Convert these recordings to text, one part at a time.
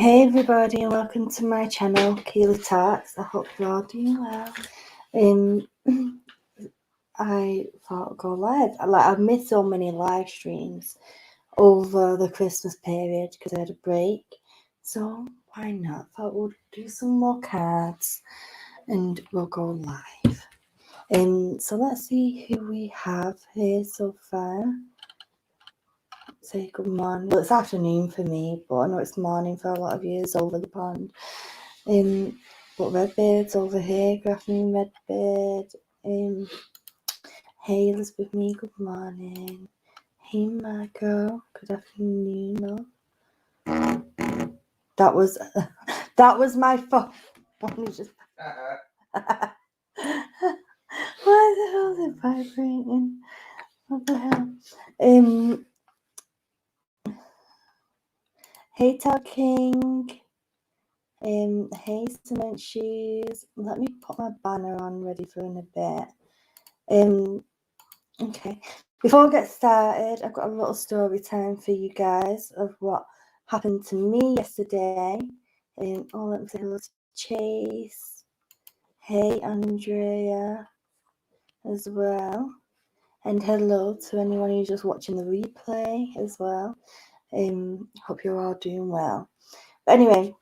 Hey everybody, and welcome to my channel, Keeley Talks. I hope you're all doing well. I thought I'd go live. I've missed so many live streams over the Christmas period because I had a break. So why not? I thought we'll do some more cards and we'll go live. So let's see who we have here so far. Say good morning. Well, it's afternoon for me, but I know it's morning for a lot of you over the pond. But Redbeard's over here. Good afternoon, Redbeard. Hey, Elizabeth, me. Good morning. Hey, Marco. Good afternoon. That was my phone. Just why the hell is it vibrating? What the hell? Hey, Talking. Hey, Cement Shoes. Let me put my banner on ready for in a bit. Okay. Before I get started, I've got a little story time for you guys of what happened to me yesterday. Let me say hello to Chase. Hey, Andrea, as well. And hello to anyone who's just watching the replay as well. Hope you're all doing well. But anyway,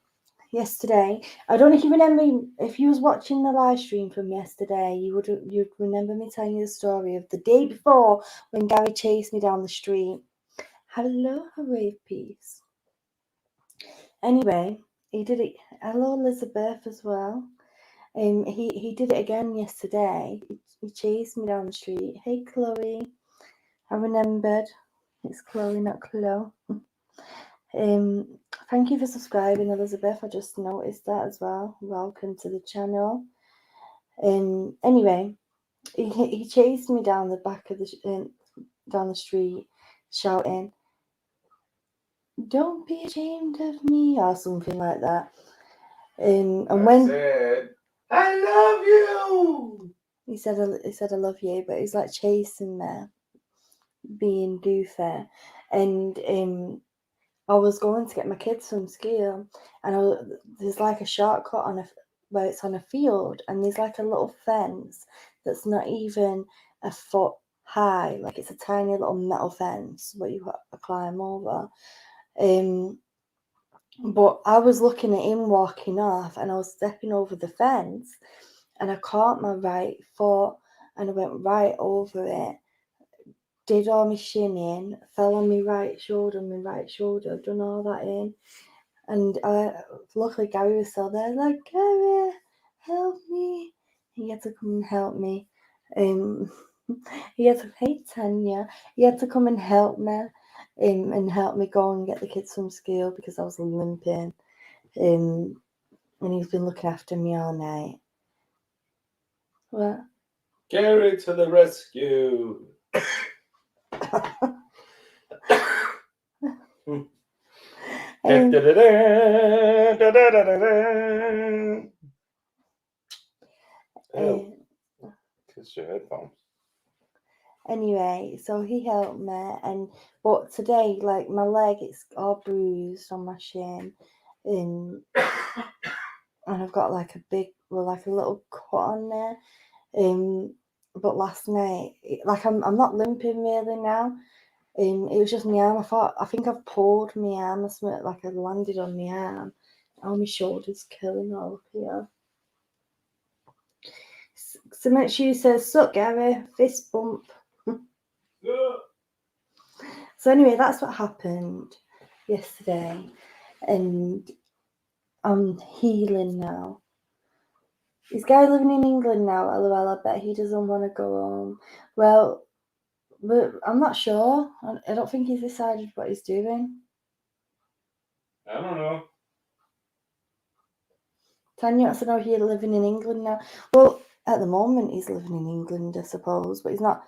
yesterday, I don't know if you remember, if you was watching the live stream from yesterday, you'd remember me telling you the story of the day before when Gary chased me down the street. Hello, Rave Peace. Anyway, he did it. Hello, Elizabeth, as well. He did it again yesterday. He chased me down the street. Hey, Chloe. I remembered. It's Chloe, not Chloe. Thank you for subscribing, Elizabeth. I just noticed that as well. Welcome to the channel. Anyway, he chased me down the back of down the street, shouting, "Don't be ashamed of me," or something like that. And when said, "I love you," he said, "I love you," but he's like chasing me, being doofy, and I was going to get my kids from school, and there's like a shortcut where it's on a field, and there's like a little fence that's not even a foot high, like it's a tiny little metal fence where you got to climb over. But I was looking at him walking off, and I was stepping over the fence, and I caught my right foot, and I went right over it. Did all my shinning, fell on my right shoulder, done all that in. And luckily Gary was still there, like, "Gary, help me." He had to come and help me. Hey Tanya, he had to come and help me and help me go and get the kids from school because I was limping. And he's been looking after me all night. What? Gary to the rescue. Kiss your headphones. Anyway, so he helped me, but today, like, my leg, it's all bruised on my shin, and I've got like a little cut on there. But last night, I'm not limping really now. It was just my arm. I think I've pulled my arm. Like I landed on my arm. All my shoulders killing all up here. Cement Shoe says, "Suck, Gary, fist bump." So anyway, that's what happened yesterday, and I'm healing now. Is Gary living in England now? LOL, I bet he doesn't want to go home. Well, but I'm not sure. I don't think he's decided what he's doing. I don't know. Tanya wants to know if you're living in England now. Well, at the moment he's living in England, I suppose, but he's not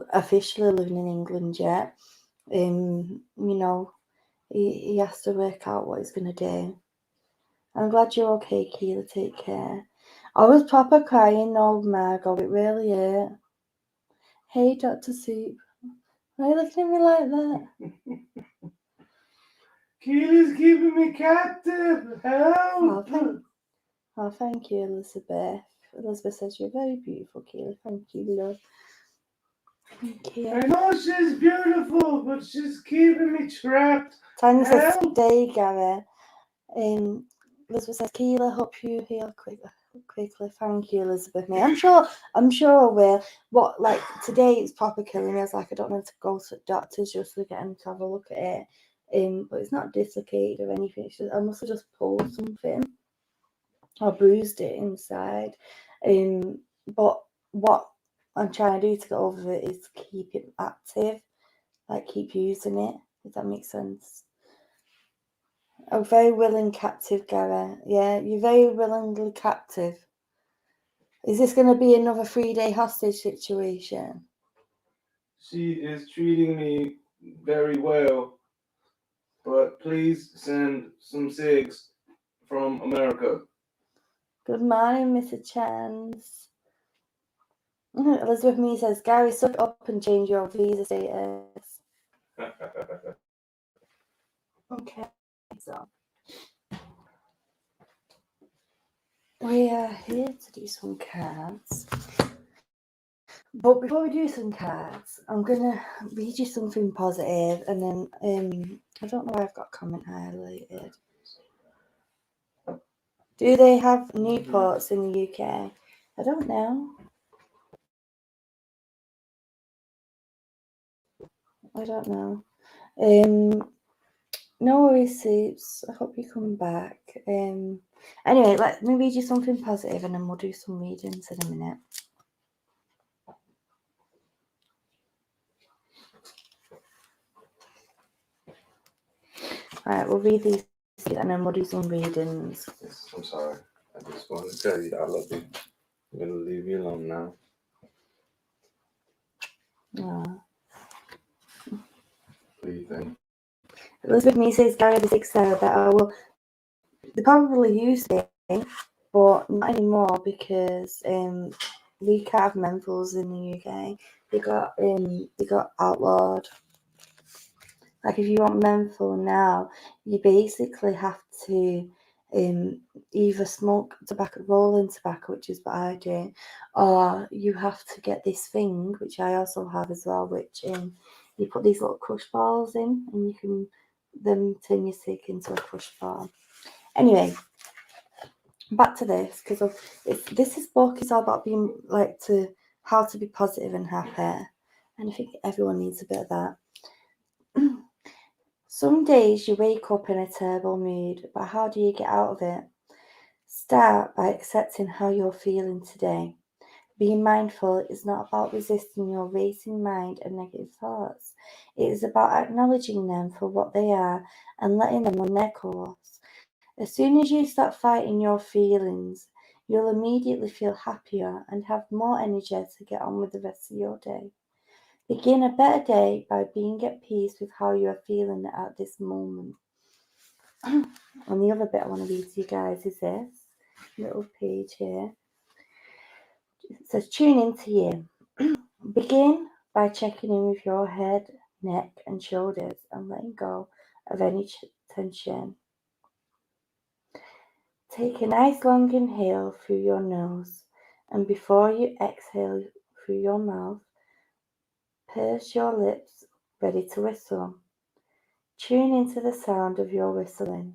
officially living in England yet. He has to work out what he's going to do. I'm glad you're okay, Keela. Take care. I was proper crying, oh Margot, it really hurt. Hey, Dr. Soup. Why are you looking at me like that? Keely's keeping me captive. Help! Oh, thank you, Elizabeth. Elizabeth says you're very beautiful, Keeley. Thank you, love. Thank you. I know she's beautiful, but she's keeping me trapped. Tanya says, Help! "Day, Gary." Elizabeth says, "Keela, hope you heal quickly." Thank you, Elizabeth. I'm sure I will. What, like, today it's proper killing me. I was like, I don't need to go to the doctors just to get them to have a look at it. But it's not dislocated or anything. It's just, I must have just pulled something or bruised it inside. But what I'm trying to do to get over it is keep it active, like keep using it, if that makes sense. A very willing captive, Gara. Yeah, you're very willingly captive. Is this going to be another 3-day hostage situation? She is treating me very well, but please send some cigs from America. Good morning, Mr. Chance. Elizabeth Me says, Gary, suck up and change your visa status. Okay, so we are here to do some cards. But before we do some cards, I'm going to read you something positive, and then I don't know why I've got comment highlighted. Do they have Newports in the UK? I don't know. I don't know. No worries, Soups. I hope you come back. Anyway, let me read you something positive and then we'll do some readings in a minute. Alright, we'll read these and then we'll do some readings. Yes, I'm sorry. I just wanted to tell you I love you. I'm going to leave you alone now. Aww. What do you think? Elizabeth Me says, Gary, the 6 that I will. They probably used it, but not anymore because we can't have menthols in the UK. They got outlawed. Like, if you want menthol now, you basically have to either smoke tobacco, rolling tobacco, which is what I do, or you have to get this thing, which I also have as well, which you put these little crush balls in, and you can then turn your cig into a crush ball. Anyway, back to this, because this book is all about being like how to be positive and happy, and I think everyone needs a bit of that. Some days you wake up in a terrible mood, but how do you get out of it? Start by accepting how you're feeling today. Being mindful is not about resisting your racing mind and negative thoughts. It is about acknowledging them for what they are and letting them run their course. As soon as you stop fighting your feelings, you'll immediately feel happier and have more energy to get on with the rest of your day. Begin a better day by being at peace with how you are feeling at this moment. And the other bit I want to read to you guys is this little page here. It says, tune into you. Begin by checking in with your head, neck, and shoulders and letting go of any tension. Take a nice long inhale through your nose, and before you exhale through your mouth, purse your lips, ready to whistle. Tune into the sound of your whistling.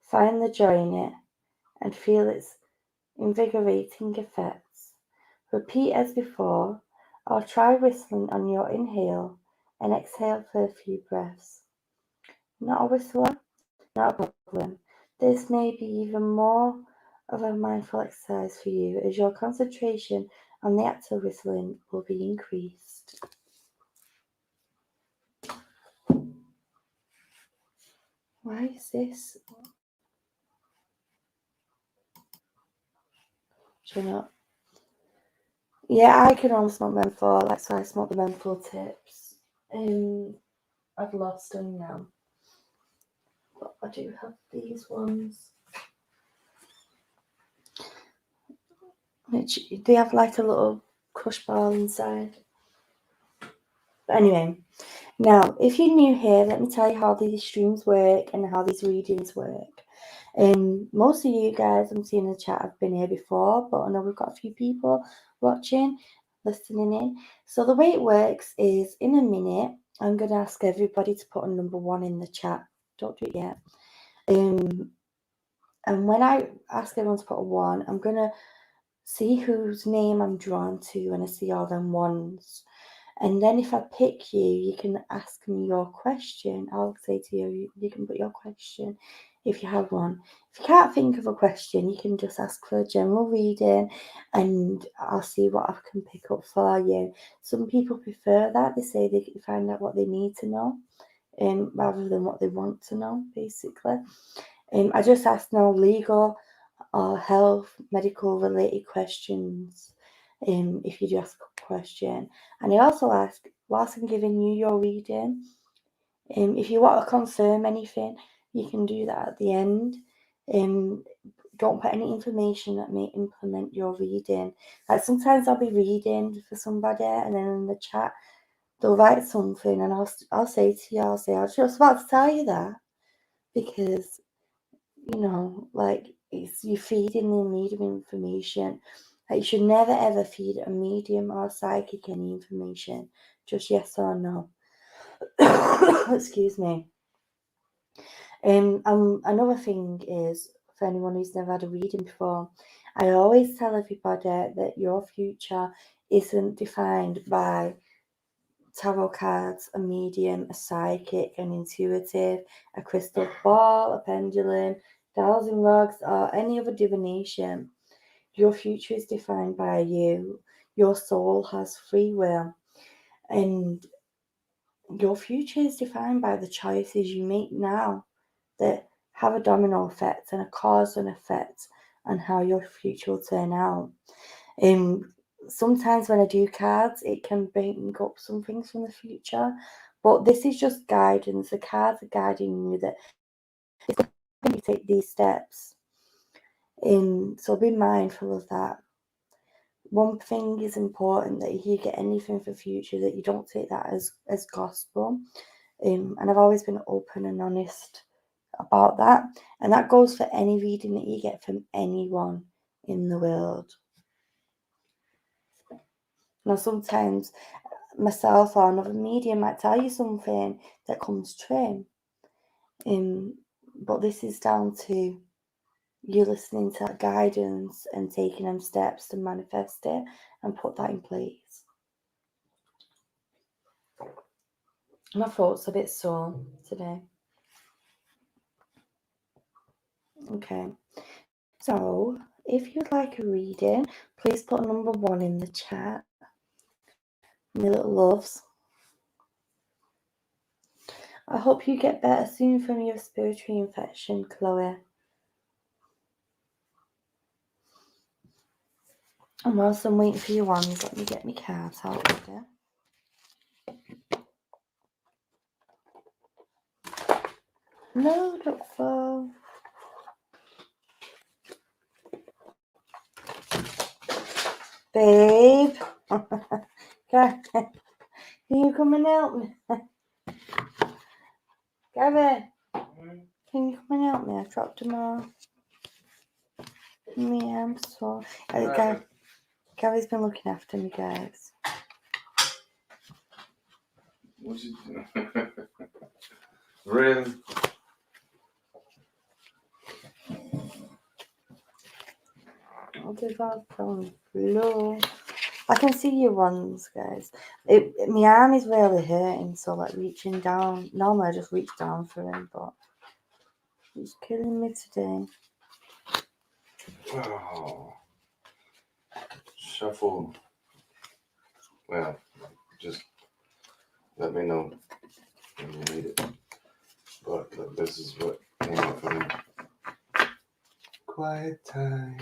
Find the joy in it and feel its invigorating effects. Repeat as before, or try whistling on your inhale and exhale for a few breaths. Not a whistler? Not a problem. This may be even more of a mindful exercise for you as your concentration on the act of whistling will be increased. Why is this? Should I not? Yeah, I can only smoke menthol, like, so I smoke the menthol tips. I've lost them now. But I do have these ones. Which they have like a little crush ball inside. But anyway, Now, if you're new here, let me tell you how these streams work and how these readings work. Most of you guys I'm seeing in the chat have been here before, but I know we've got a few people watching, listening in. So the way it works is, in a minute, I'm going to ask everybody to put a number 1 in the chat. Don't do it yet. And when I ask everyone to put a 1, I'm going to see whose name I'm drawn to, and I see all them 1s. And then if I pick you, you can ask me your question. I'll say to you, you can put your question if you have one. If you can't think of a question, you can just ask for a general reading and I'll see what I can pick up for you. Some people prefer that. They say they can find out what they need to know rather than what they want to know, basically. I just ask no legal or health, medical related questions. If you do ask a question, and I also ask, whilst I'm giving you your reading, if you want to confirm anything, you can do that at the end. Don't put any information that may implement your reading. Like sometimes I'll be reading for somebody, and then in the chat they'll write something, and I'll say to you, I was just about to tell you that, because like you're feeding the medium information. Like you should never ever feed a medium or a psychic any information, just yes or no. Excuse me. Another thing is, for anyone who's never had a reading before, I always tell everybody that your future isn't defined by tarot cards, a medium, a psychic, an intuitive, a crystal ball, a pendulum, dowsing rods, or any other divination. Your future is defined by you. Your soul has free will, and your future is defined by the choices you make now that have a domino effect and a cause and effect on how your future will turn out. Sometimes when I do cards, it can bring up some things from the future, but this is just guidance. The cards are guiding you that it's going to take these steps. So be mindful of that. One thing is important, that if you get anything for future, that you don't take that as gospel. And I've always been open and honest about that. And that goes for any reading that you get from anyone in the world. Now, sometimes myself or another medium might tell you something that comes true. But this is down to you listening to that guidance and taking them steps to manifest it and put that in place. My throat's a bit sore today. Okay. So, if you'd like a reading, please put number 1 in the chat. My little loves. I hope you get better soon from your respiratory infection, Chloe. And whilst I'm waiting for your ones, let me get my cards out ready. No, don't fall. Babe. Can you come and help me? Gavin, can you come and help me? I dropped them off. Yeah, I'm sorry. Gary's been looking after me, guys. What you doing? Really? I'll do that from below. I can see your ones, guys. My arm is really hurting, so like reaching down. Normally I just reach down for him, but he's killing me today. Oh. Shuffle. Well, just let me know when you need it. But this is what came up for me. Quiet time.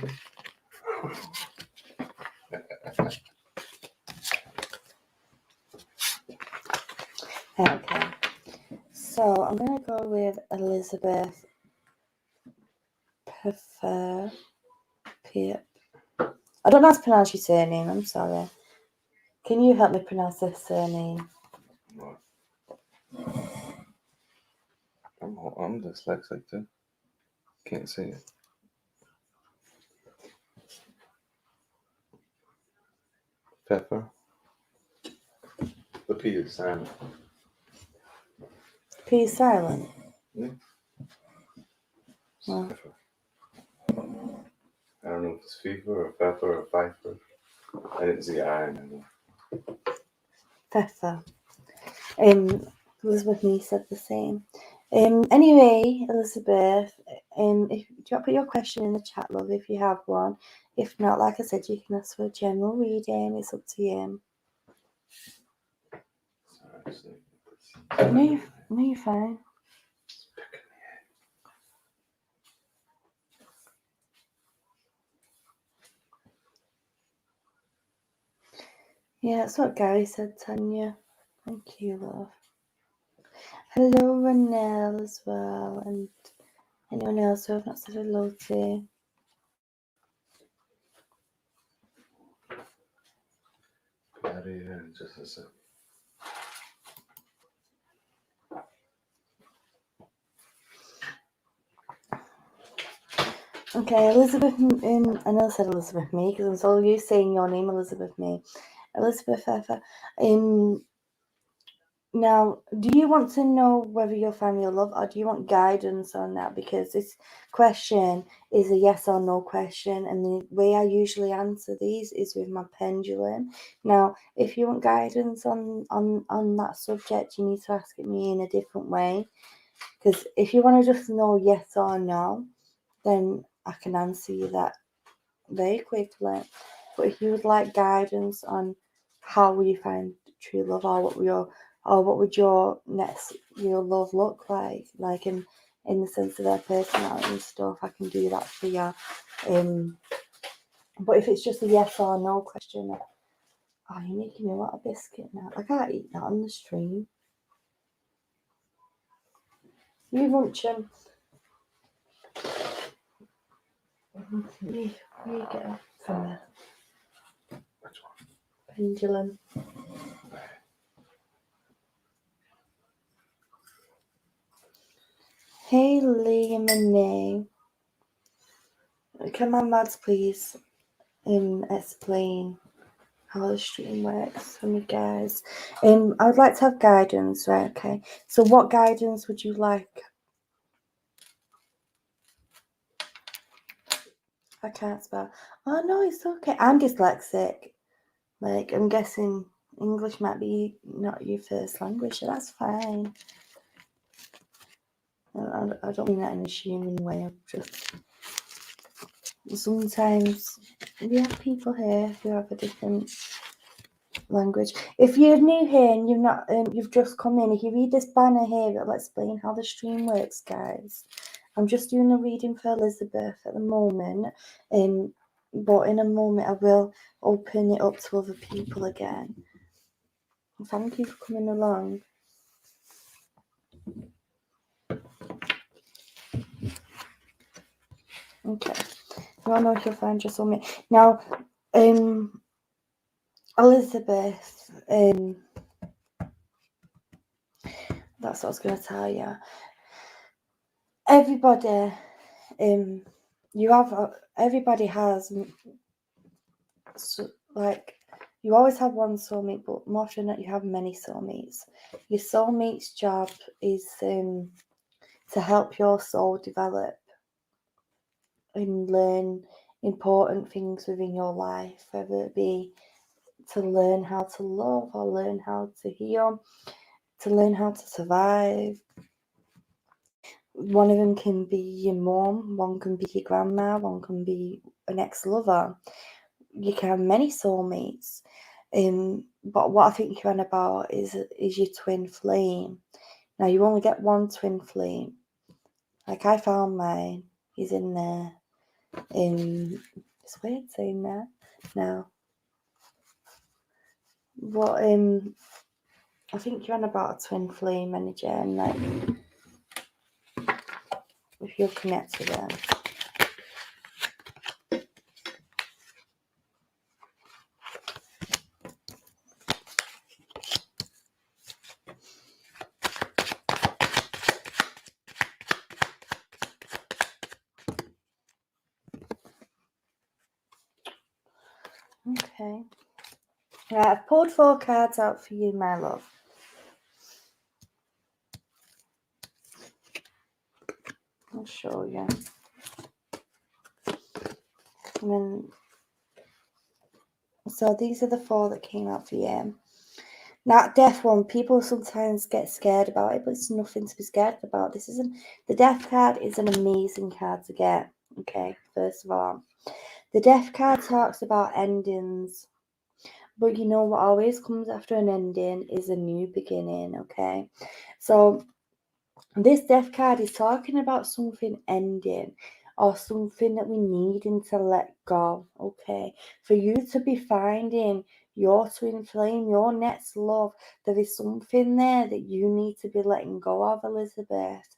Okay. So I'm gonna go with Elizabeth Prefer Pip. I don't know how to pronounce your surname, I'm sorry. Can you help me pronounce this surname? What? I'm dyslexic too. Can't say it. Pepper. The P is silent. P is silent. Yeah. Well. Pepper. I don't know if it's FIFA or Pepper or Pfeiffer. I didn't see I in it. Pfeffer. Elizabeth Me said the same. Anyway, Elizabeth, if do you want to put your question in the chat, love, if you have one. If not, like I said, you can ask for a general reading. It's up to you. No, you're fine. Yeah, that's what Gary said, Tanya. Thank you, love. Hello, Ranelle as well, and anyone else who I've not said hello to. Just a sec. Okay, Elizabeth, I know I said Elizabeth Me because I'm so used to saying your name, Elizabeth Me. Elizabeth Pfeffer. Now, do you want to know whether you'll find your love, or do you want guidance on that? Because this question is a yes or no question, and the way I usually answer these is with my pendulum. Now, if you want guidance on that subject, you need to ask it me in a different way. Because if you want to just know yes or no, then I can answer you that very quickly. But if you would like guidance on how will you find true love, or what would your next real love look like in the sense of their personality and stuff, I can do that for you. But if it's just a yes or no question, oh, you're making me want a biscuit now. I can't eat that on the stream. You munching. You get it from there. Which one? Pendulum. Hey, Liam and Nay. Can my mads please explain how the stream works for me, guys? I would like to have guidance, right? Okay. So what guidance would you like? I can't spell. Oh no, it's okay. I'm dyslexic. Like, I'm guessing English might be not your first language, so that's fine. I don't mean that in a human way. I'm just sometimes we have people here who have a different language. If you're new here and you've just come in, if you read this banner here, it'll explain how the stream works, guys. I'm just doing a reading for Elizabeth at the moment, but in a moment I will open it up to other people again. Thank you for coming along. Okay, I don't know if you'll find your soulmate now. Elizabeth, that's what I was going to tell you. Everybody, everybody has, so, like, you always have one soulmate, but more often than not, you have many soulmates. Your soulmate's job is to help your soul develop and learn important things within your life, whether it be to learn how to love or learn how to heal, to learn how to survive. One of them can be your mom, one can be your grandma, one can be an ex-lover. You can have many soulmates. But what I think you're on about is your twin flame. Now, you only get one twin flame. Like, I found mine. He's in there. It's weird saying that now. But I think you're on about a twin flame energy, and like, if you're connected to them. Right, I've pulled 4 cards out for you, my love. I'll show you. And then, so these are the 4 that came out for you. That death one, people sometimes get scared about it, but it's nothing to be scared about. This isn't, the death card is an amazing card to get. Okay, first of all, the death card talks about endings, but you know what always comes after an ending is a new beginning. Okay, so this death card is talking about something ending or something that we needing to let go. Okay, for you to be finding your twin flame, your next love, there is something there that you need to be letting go of, Elizabeth.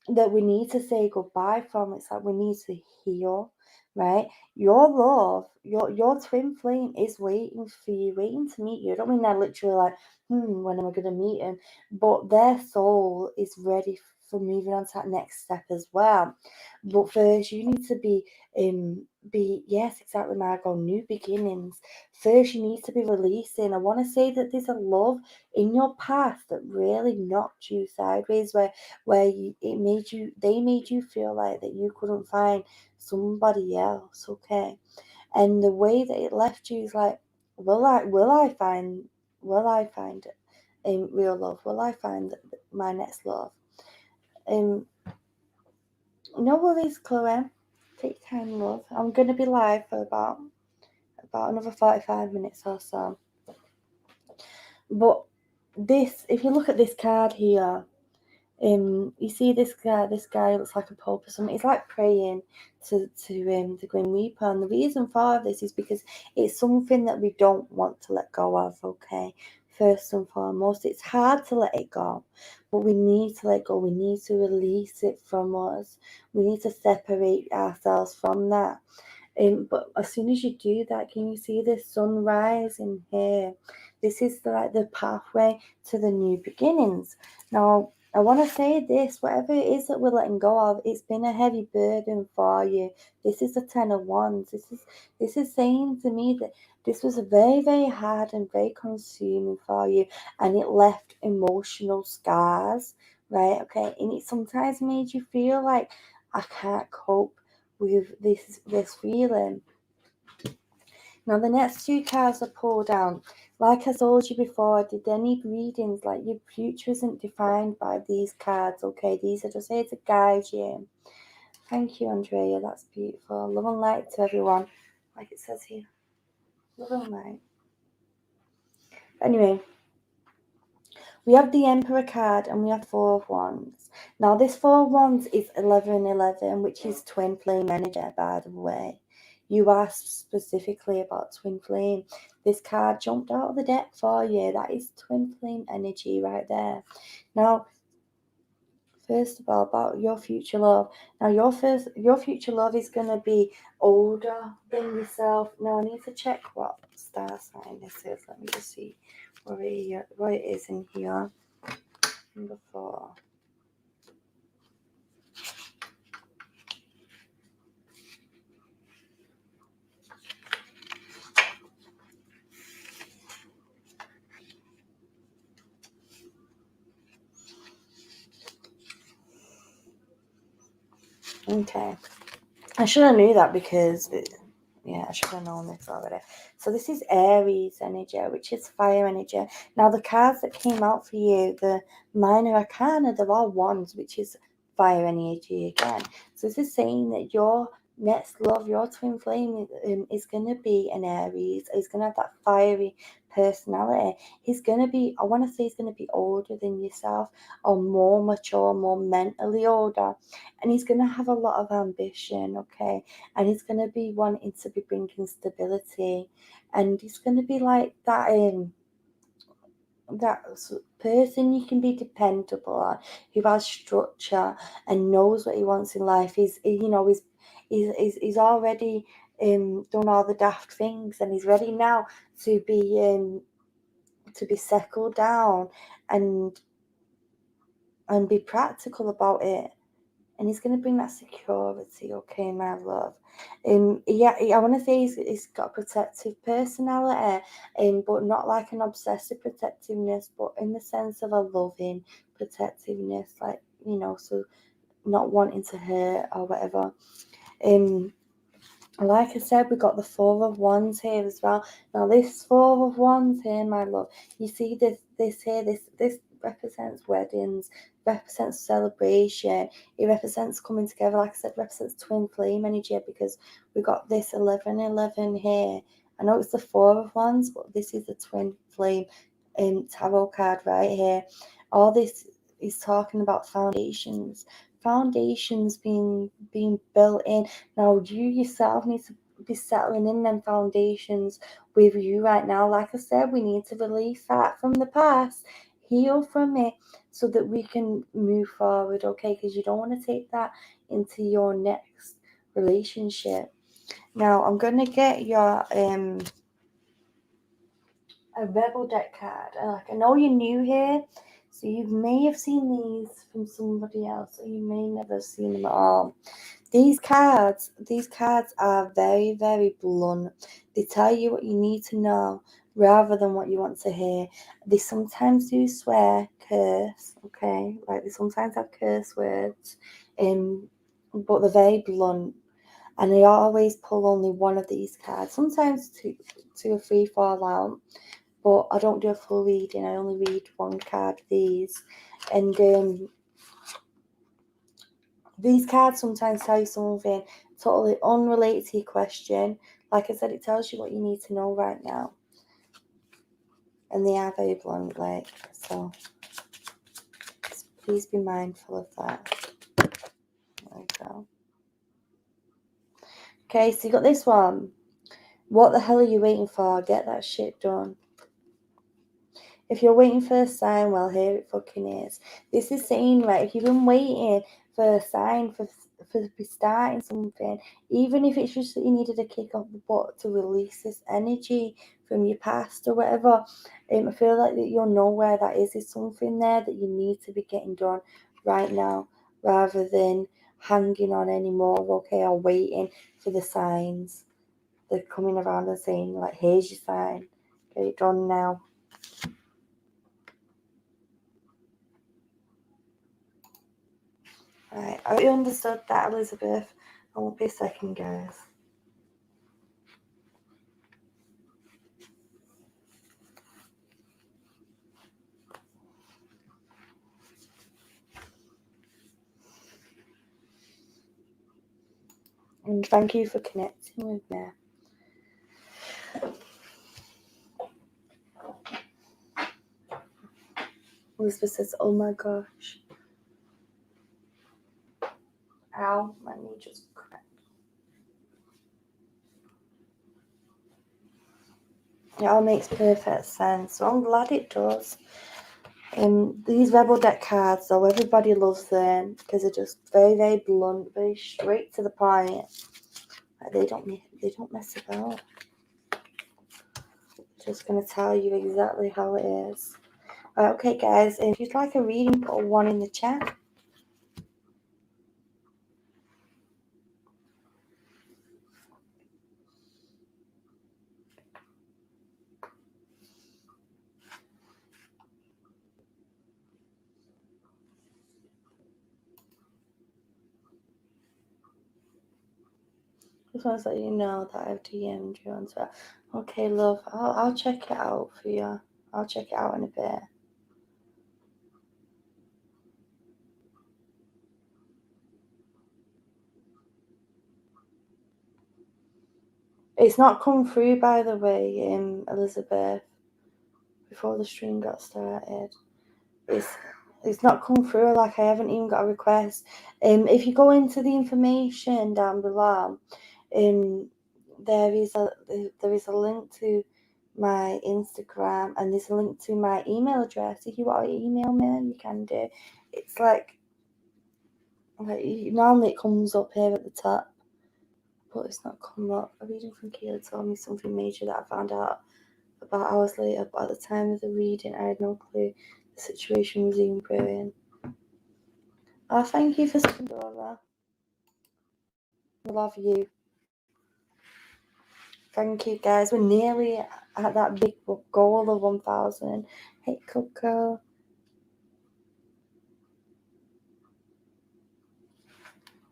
That we need to say goodbye from. It's like we need to heal, right? Your love, your twin flame is waiting for you, waiting to meet you. I don't mean they're literally like, when am I gonna meet him? But their soul is ready for moving on to that next step as well. But first, you need to be yes, exactly, Margot, new beginnings. First, you need to be releasing. I want to say that there's a love in your past that really knocked you sideways, where they made you feel like that you couldn't find somebody else. Okay, and the way that it left you is like, will I find real love? Will I find my next love? No worries, Chloe. Take time, love. I'm gonna be live for about another 45 minutes or so. But this, if you look at this card here, you see this guy looks like a pope or something. He's like praying to the Grim Reaper, and the reason for this is because it's something that we don't want to let go of. Okay, first and foremost, it's hard to let it go, but we need to let go. We need to release it from us. We need to separate ourselves from that. But as soon as you do that, can you see the sunrise in here? This is like the pathway to the new beginnings. Now, I want to say this, whatever it is that we're letting go of, it's been a heavy burden for you. This is the 10 of Wands. This is saying to me that this was very, very hard and very consuming for you, and it left emotional scars, right? Okay, and it sometimes made you feel like, I can't cope with this feeling. Now the next 2 cards are pulled down. Like I told you before, I did any readings, like your future isn't defined by these cards, okay? These are just here to guide you. Thank you, Andrea. That's beautiful. Love and light to everyone. Like it says here. Love and light. Anyway, we have the Emperor card and we have 4 of Wands. Now this 4 of Wands is 1111, which is twin flame energy, by the way. You asked specifically about twin flame. This card jumped out of the deck for you. That is twin flame energy right there. Now, first of all, about your future love. Now, your future love is going to be older than yourself. Now, I need to check what star sign this is. Let me just see what it is in here. Number 4. Okay. I should have knew that because, I should have known this already. So this is Aries energy, which is fire energy. Now the cards that came out for you, the minor arcana, they're all wands, which is fire energy again. So this is saying that your next love, your twin flame, is going to be an Aries. He's going to have that fiery personality. He's going to be, I want to say he's going to be older than yourself, or more mature, more mentally older. And he's going to have a lot of ambition, okay? And he's going to be wanting to be bringing stability. And he's going to be like that that person you can be dependable on, who has structure and knows what he wants in life. He's already done all the daft things, and he's ready now to be settled down and be practical about it. and he's going to bring that security, okay, my love. Yeah, I want to say he's got a protective personality, but not like an obsessive protectiveness, but in the sense of a loving protectiveness, like, you know, so not wanting to hurt or whatever. Like I said, we got the Four of Wands here as well. Now this Four of Wands here, my love, you see this here, this represents weddings, represents celebration. It represents coming together. Like I said, represents twin flame energy, because we got this 1111 here. I know it's the Four of Wands, but this is the twin flame tarot card right here. All this is talking about foundations being built in. Now you yourself need to be settling in them foundations with you right now. Like I said, we need to release that from the past, heal from it, so that we can move forward, okay? Because you don't want to take that into your next relationship. Now I'm gonna get your a rebel deck card. Like, I know you're new here, so you may have seen these from somebody else, or you may never have seen them at all. These cards are very, very blunt. They tell you what you need to know rather than what you want to hear. They sometimes do swear, curse, okay? Like, they sometimes have curse words, but they're very blunt. And they always pull only one of these cards. Sometimes two or three fall out. But I don't do a full reading. I only read one card of these. And these cards sometimes tell you something totally unrelated to your question. Like I said, it tells you what you need to know right now. And they are very blunt, like, so please be mindful of that. There we go. Okay, so you got this one. What the hell are you waiting for? Get that shit done. If you're waiting for a sign, well, here it fucking is. This is saying, right, if you've been waiting for a sign, for be starting something, even if it's just that you needed a kick up the butt to release this energy from your past or whatever, I feel like that you'll know where that is. There's something there that you need to be getting done right now, rather than hanging on anymore, okay, or waiting for the signs. They're coming around and saying, like, here's your sign, get it done now. Right, I understood that, Elizabeth. I won't be a second, guys. And thank you for connecting with me. Elizabeth says, oh my gosh. Ow, my knee just cracked. It all makes perfect sense. So I'm glad it does. These Rebel deck cards, though, everybody loves them because they're just very, very blunt, very straight to the point. Like, they don't mess about. They're just gonna tell you exactly how it is. Right, okay, guys. If you'd like a reading, put a 1 in the chat. Just want to let you know that I've DM'd you on Twitter. Okay, love. I'll check it out for you. I'll check it out in a bit. It's not come through, by the way, Elizabeth. Before the stream got started, it's not come through. Like, I haven't even got a request. If you go into the information down below, there is a link to my Instagram, and there's a link to my email address. If you want to email me, you can do. It's like normally it comes up here at the top, but it's not come up. A reading from Keely told me something major that I found out about hours later, but at the time of the reading I had no clue the situation was even brewing. Oh, thank you for stopping over. Love you. Thank you, guys. We're nearly at that big goal of 1,000. Hey, Coco.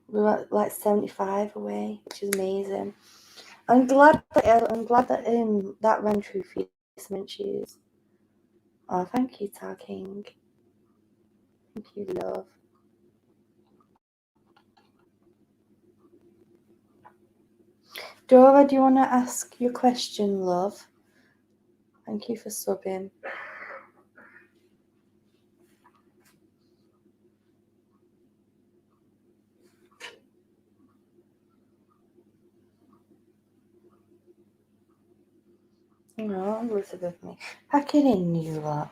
We're at like 75 away, which is amazing. I'm glad that that ran true for you, cement shoes. Oh, thank you, Talking. Thank you, love. Dora, do you want to ask your question, love? Thank you for subbing. No, Elizabeth, me. Pack it in, you lot.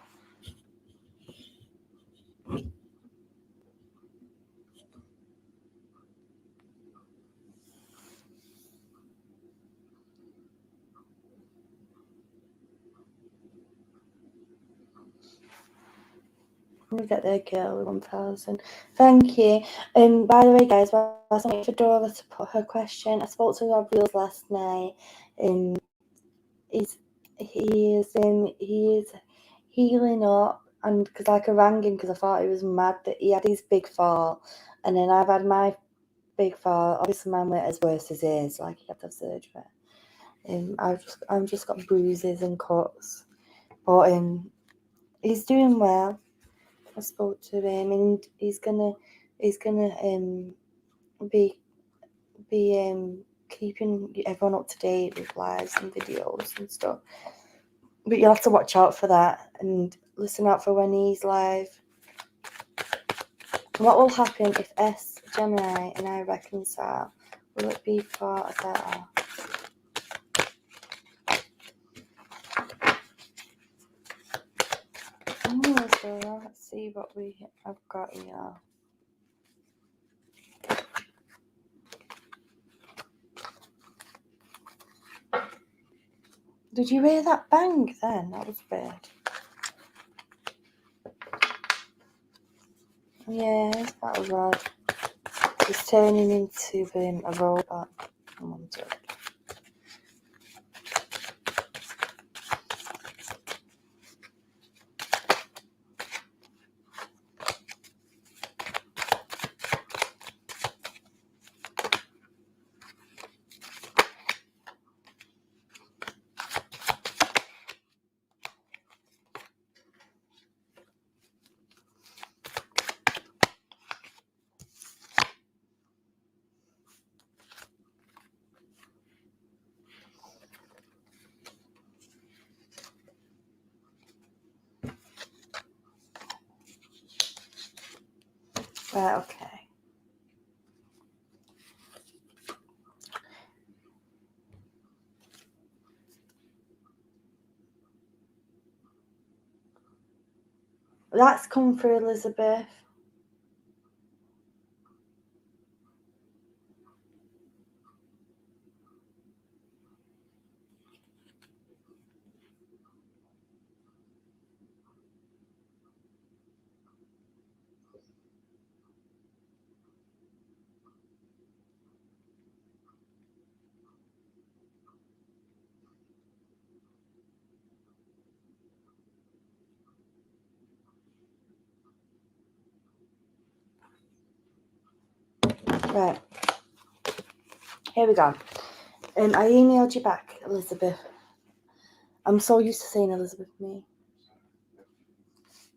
We'll get there, girl, 1,000. Thank you. By the way, guys, while I was waiting for Dora to put her question, I spoke to Rob Reels last night. He is healing up, and because I rang him because I thought he was mad that he had his big fall, and then I've had my big fall. Obviously, mine weren't as worse as his, like he had to have surgery. I've just got bruises and cuts, but he's doing well. I spoke to him, and he's gonna be keeping everyone up to date with lives and videos and stuff. But you'll have to watch out for that and listen out for when he's live. What will happen if S, Gemini, and I reconcile? Will it be for a better? So let's see what I've got here. Did you hear that bang then? That was weird. Yeah, that was odd. He's turning into a robot. Right, okay. That's come for Elizabeth. Right. Here we go. I emailed you back, Elizabeth. I'm so used to saying Elizabeth me.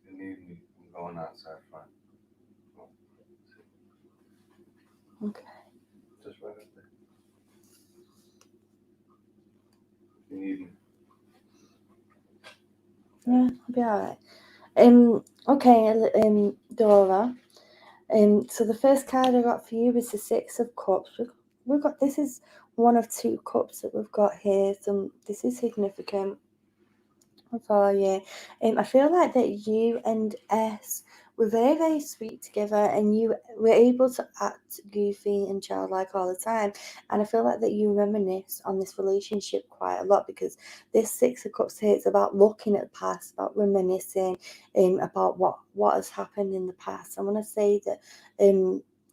You need me. I'm going outside front. Okay. Just right up there. You need me. Yeah, I'll be alright. Okay, Dora. So the first card I got for you is the Six of Cups. We've got this is one of two cups that we've got here. So this is significant for you. I feel like that you and S were very, very sweet together, and you were able to act goofy and childlike all the time. And I feel like that you reminisce on this relationship quite a lot, because this Six of Cups here is about looking at the past, about reminiscing, about what has happened in the past. I want to say that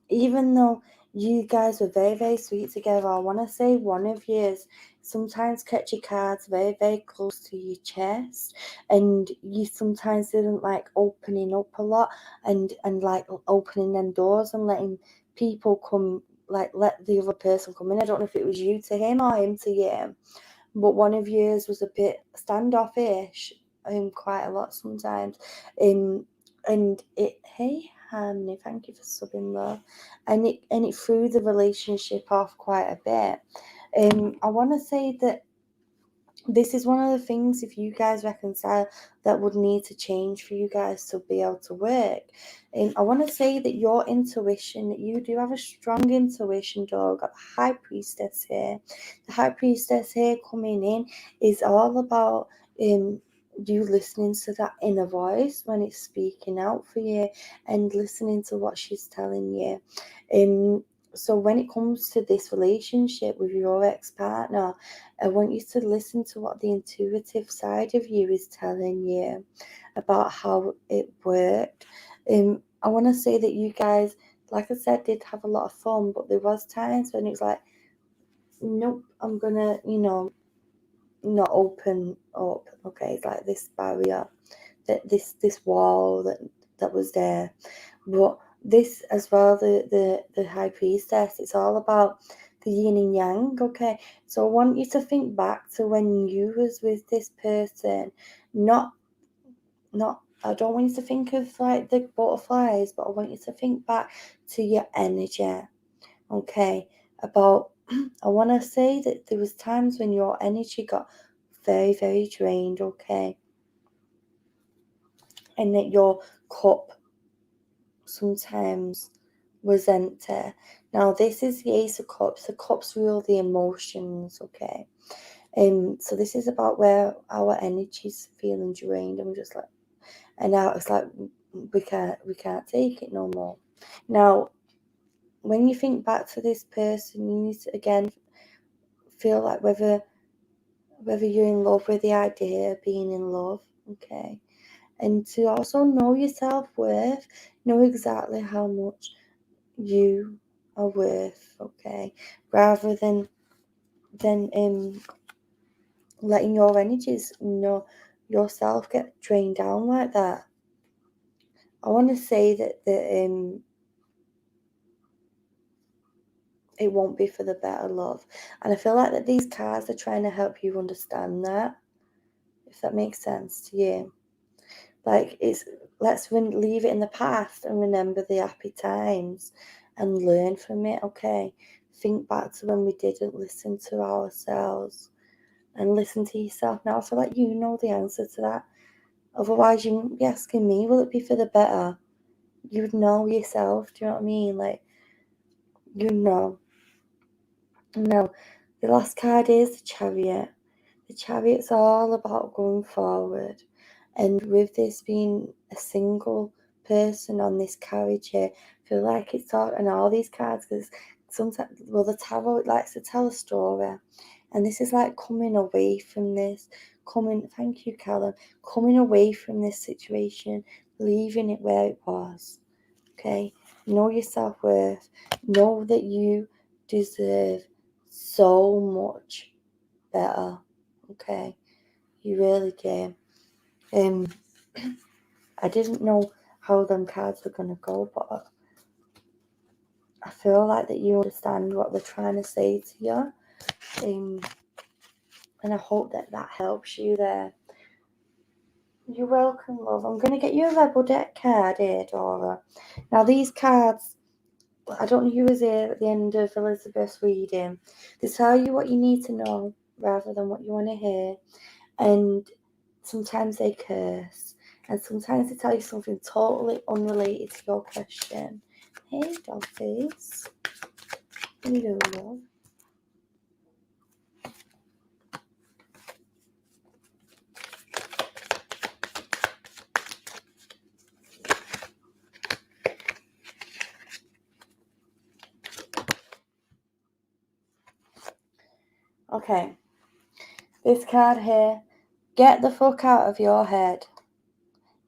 even though you guys were very, very sweet together, I want to say one of you sometimes kept your cards very, very close to your chest, and you sometimes didn't like opening up a lot, and like opening them doors and letting people come, like let the other person come in. I don't know if it was you to him or him to you, but one of yours was a bit standoffish, quite a lot sometimes, and it, hey Harmony, thank you for subbing, love, and it threw the relationship off quite a bit. I want to say that this is one of the things, if you guys reconcile, that would need to change for you guys to be able to work. I want to say that your intuition, that you do have a strong intuition, dog. Got the High Priestess here. The High Priestess here coming in is all about you listening to that inner voice when it's speaking out for you, and listening to what she's telling you. So when it comes to this relationship with your ex-partner, I want you to listen to what the intuitive side of you is telling you about how it worked. I want to say that you guys, like I said, did have a lot of fun, but there was times when it was like, nope, I'm gonna, not open up. Okay, it's like this barrier, that this wall that was there. But this as well, the High Priestess, it's all about the yin and yang. Okay, so I want you to think back to when you was with this person. Not I don't want you to think of like the butterflies, but I want you to think back to your energy. Okay, about I want to say that there was times when your energy got very, very drained. Okay, and that your cup sometimes was empty. Now this is the Ace of Cups. The cups rule the emotions, okay? So this is about where our energy's feeling drained, and we're just like, and now it's like we can't take it no more. Now, when you think back to this person, you need to again feel like whether you're in love with the idea of being in love, okay? And to also know your self-worth, know exactly how much you are worth, okay? Rather than letting your energies, yourself get drained down like that. I want to say that it won't be for the better, love. And I feel like that these cards are trying to help you understand that, if that makes sense to you. Like, let's leave it in the past and remember the happy times and learn from it, okay? Think back to when we didn't listen to ourselves, and listen to yourself. Now I feel like you know the answer to that. Otherwise, you wouldn't be asking me, will it be for the better? You would know yourself, do you know what I mean? Like, you know. Now, the last card is the Chariot. The Chariot's all about going forward. And with this being a single person on this carriage here, I feel like it's all, and all these cards, because sometimes, well, the tarot, it likes to tell a story. And this is like coming away from this, thank you, Callum, coming away from this situation, leaving it where it was. Okay? Know your self-worth. Know that you deserve so much better. Okay? You really do. I didn't know how them cards were going to go, but I feel like that you understand what they're trying to say to you. And I hope that helps you there. You're welcome, love. I'm going to get you a Rebel Deck card here, Dora. Now, these cards, I don't know who was here at the end of Elizabeth's reading. They tell you what you need to know rather than what you want to hear. And sometimes they curse. And sometimes they tell you something totally unrelated to your question. Hey, dog face. Hello, love. Okay. This card here. Get the fuck out of your head.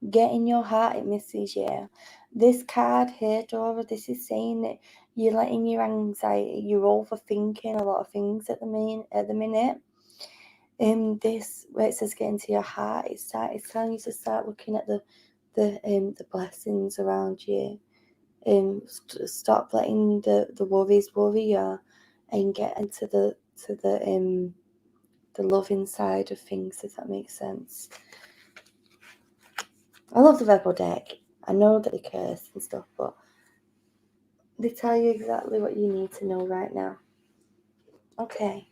Get in your heart, it misses you. This card here, Dora, this is saying that you're letting your anxiety, you're overthinking a lot of things at the minute. This where it says get into your heart, it's telling you to start looking at the blessings around you. Stop letting the worries worry you, and get into the loving side of things, if that makes sense. I love the Rebel deck. I know that they curse and stuff, but they tell you exactly what you need to know right now. Okay.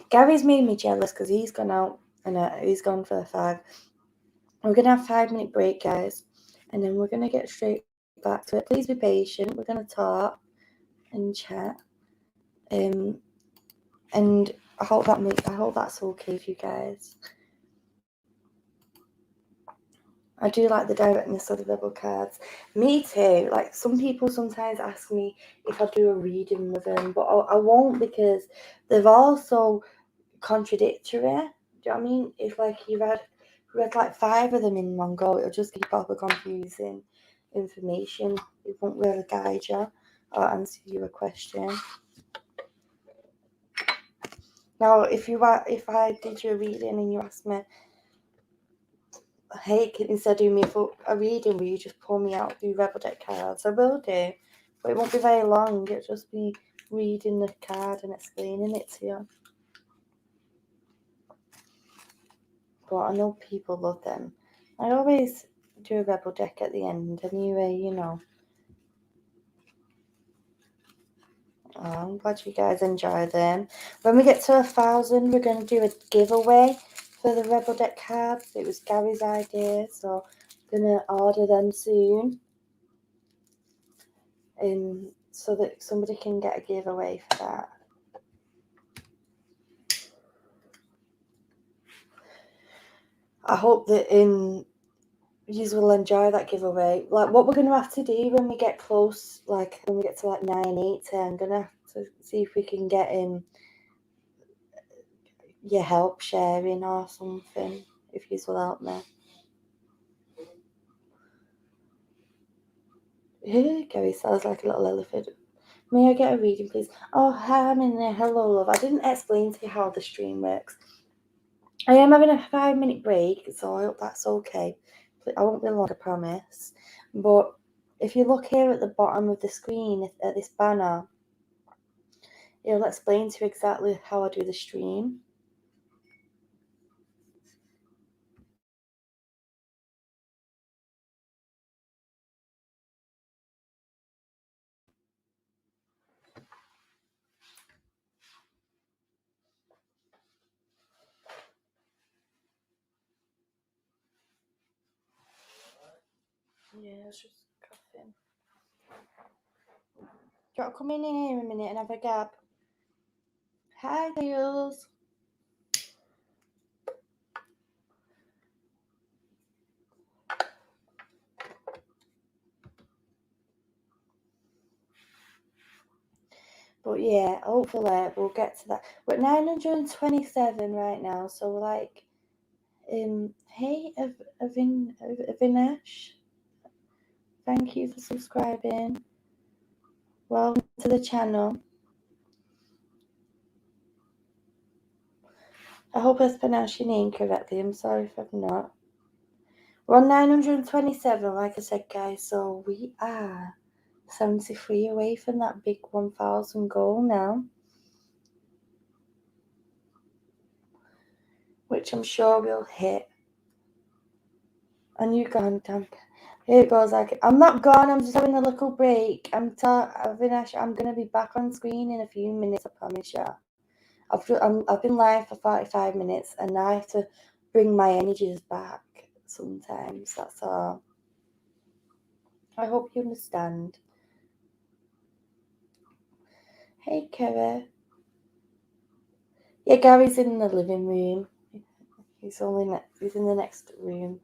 Gary's made me jealous because he's gone out and he's gone for a 5. We're going to have a 5-minute break, guys, and then we're going to get straight back to it. Please be patient. We're going to talk and chat. And I hope that's okay with you guys. I do like the directness of the Rebel cards. Me too. Like, some people sometimes ask me if I do a reading with them, but I won't, because they're all so contradictory. Do you know what I mean? If like you read like 5 of them in one go, it'll just keep up with confusing information. It won't really guide you or answer you a question. Now, if I did you a reading and you asked me, hey, instead of doing me a reading, will you just pull me out the Rebel deck cards? I will do, but it won't be very long. It'll just be reading the card and explaining it to you. But I know people love them. I always do a Rebel deck at the end anyway, you know. Oh, I'm glad you guys enjoy them. When we get to 1,000, we're going to do a giveaway for the Rebel deck cards. It was Gary's idea, so I'm going to order them soon. So that somebody can get a giveaway for that. I hope that you will enjoy that giveaway. Like, what we're going to have to do when we get close, like when we get to like 9, 8, 10, I'm going to have to see if we can get your help sharing or something, if you will help me. Gary sounds like a little elephant. May I get a reading, please? Oh, hi, I'm in there. Hello, love. I didn't explain to you how the stream works. I am having a 5-minute break, so I hope that's okay. I won't be long, I promise. But if you look here at the bottom of the screen, at this banner, it'll explain to you exactly how I do the stream. Yeah, it's just coughing. Do you want to come in here a minute and have a gab? Hi, girls. But yeah, hopefully we'll get to that. We're at 927 right now, so we're like, hey, Avinash, thank you for subscribing. Welcome to the channel. I hope I pronounced your name correctly. I'm sorry if I've not. We're on 927, like I said, guys, so we are 73 away from that big 1,000 goal now, which I'm sure we'll hit. And you gone, damn. Here it goes. Like, I'm not gone. I'm just having a little break. Avinash, I'm gonna be back on screen in a few minutes. I promise you. I've been live for 45 minutes, and I have to bring my energies back sometimes. That's all. I hope you understand. Hey, Kara. Yeah, Gary's in the living room. He's in the next room.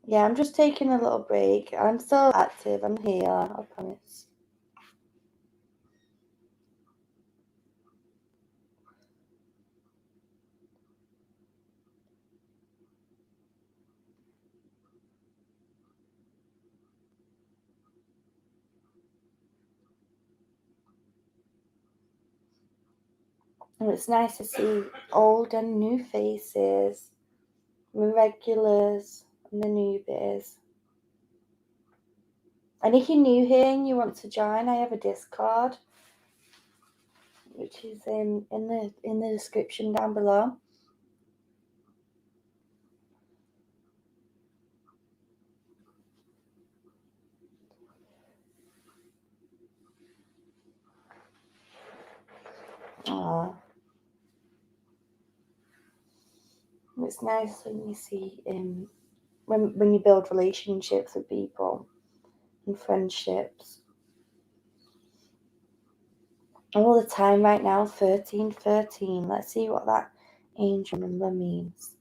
Yeah, I'm just taking a little break. I'm still active. I'm here, I promise. And it's nice to see old and new faces, the regulars and the newbies. And if you're new here and you want to join, I have a Discord, which is in the description down below. Aww. It's nice when you see when you build relationships with people and friendships. All the time right now, 1313. Let's see what that angel number means.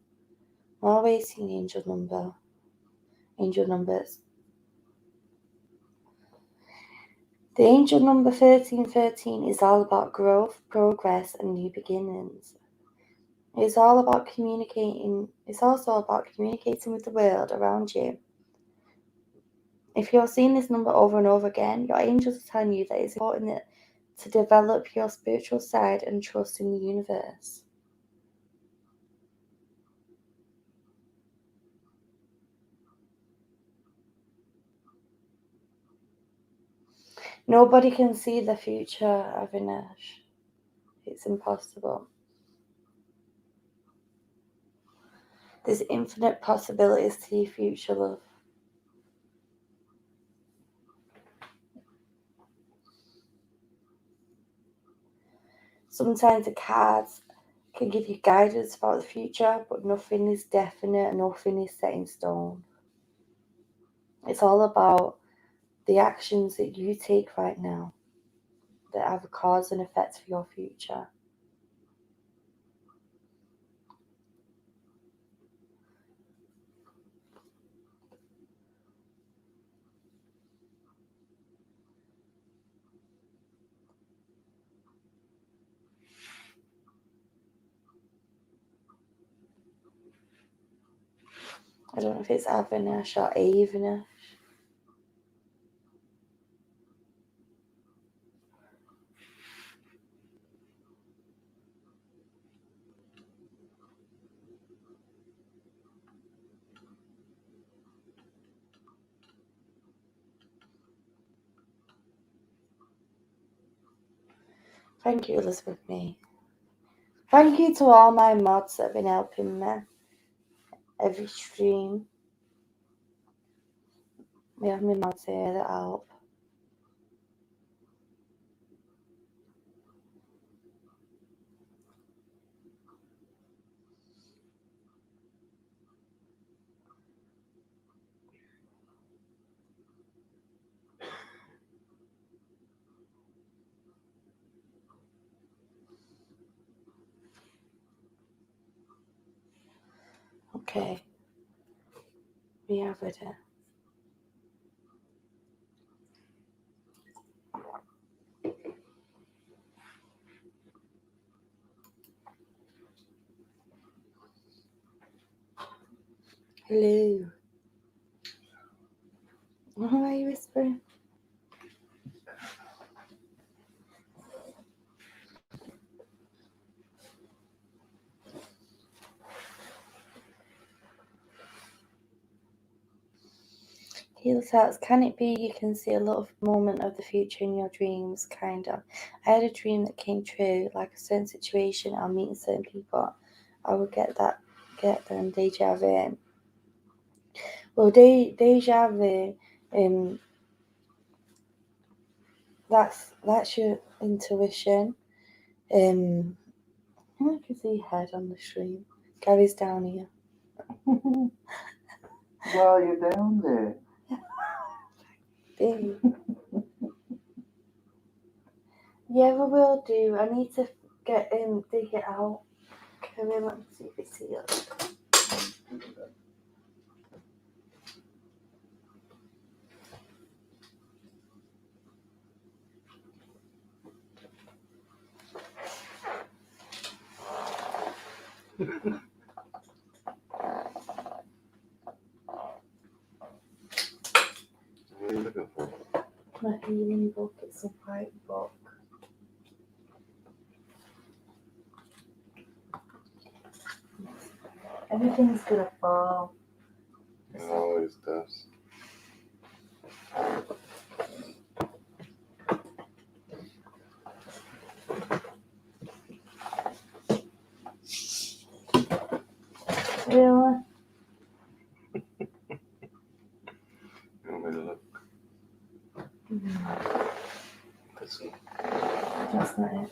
I'm always seeing angel numbers. The angel number 1313 is all about growth, progress, and new beginnings. It's all about communicating. It's also about communicating with the world around you. If you're seeing this number over and over again, your angels are telling you that it's important to develop your spiritual side and trust in the universe. Nobody can see the future, Avinash. It's impossible. There's infinite possibilities to your future, love. Sometimes the cards can give you guidance about the future, but nothing is definite, nothing is set in stone. It's all about the actions that you take right now that have a cause and effect for your future. I don't know if it's Avinash or Avinash. Thank you, Elizabeth May. Thank you to all my mods that have been helping me every stream. We have my mods here that help. Okay. We have it here. Hello. Why are you whispering? KEELEYTALKS, can it be you can see a little moment of the future in your dreams? Kind of. I had a dream that came true, like a certain situation, I'll meet certain people. I would get them deja vu. Well, deja vu, that's your intuition. I can see your head on the stream. Gary's down here. While you're down there. Big. Yeah, we will do. I need to dig it out. Come in, let me see if it's here. What are you looking for? My healing book. It's a white book. Everything's gonna fall. It always does. Really? You want me to look? This one. That's not it.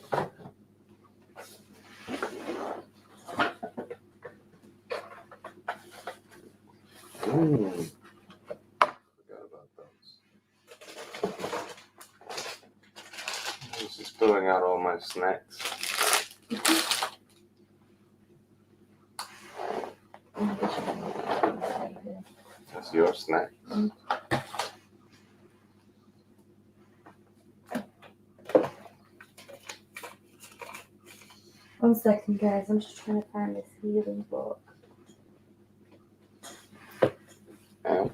Forgot about those. This is spilling out all my snacks. That's your snack. One second, guys. I'm just trying to find this healing book. Ow.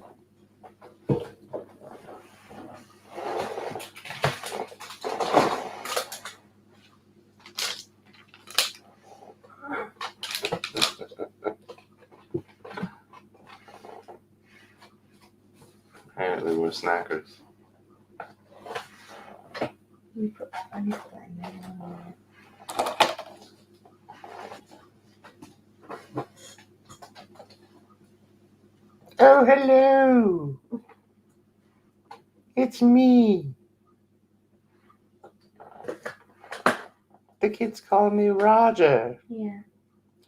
Apparently we're snackers. I need to put that in there. Oh, hello. It's me. The kids call me Roger. Yeah.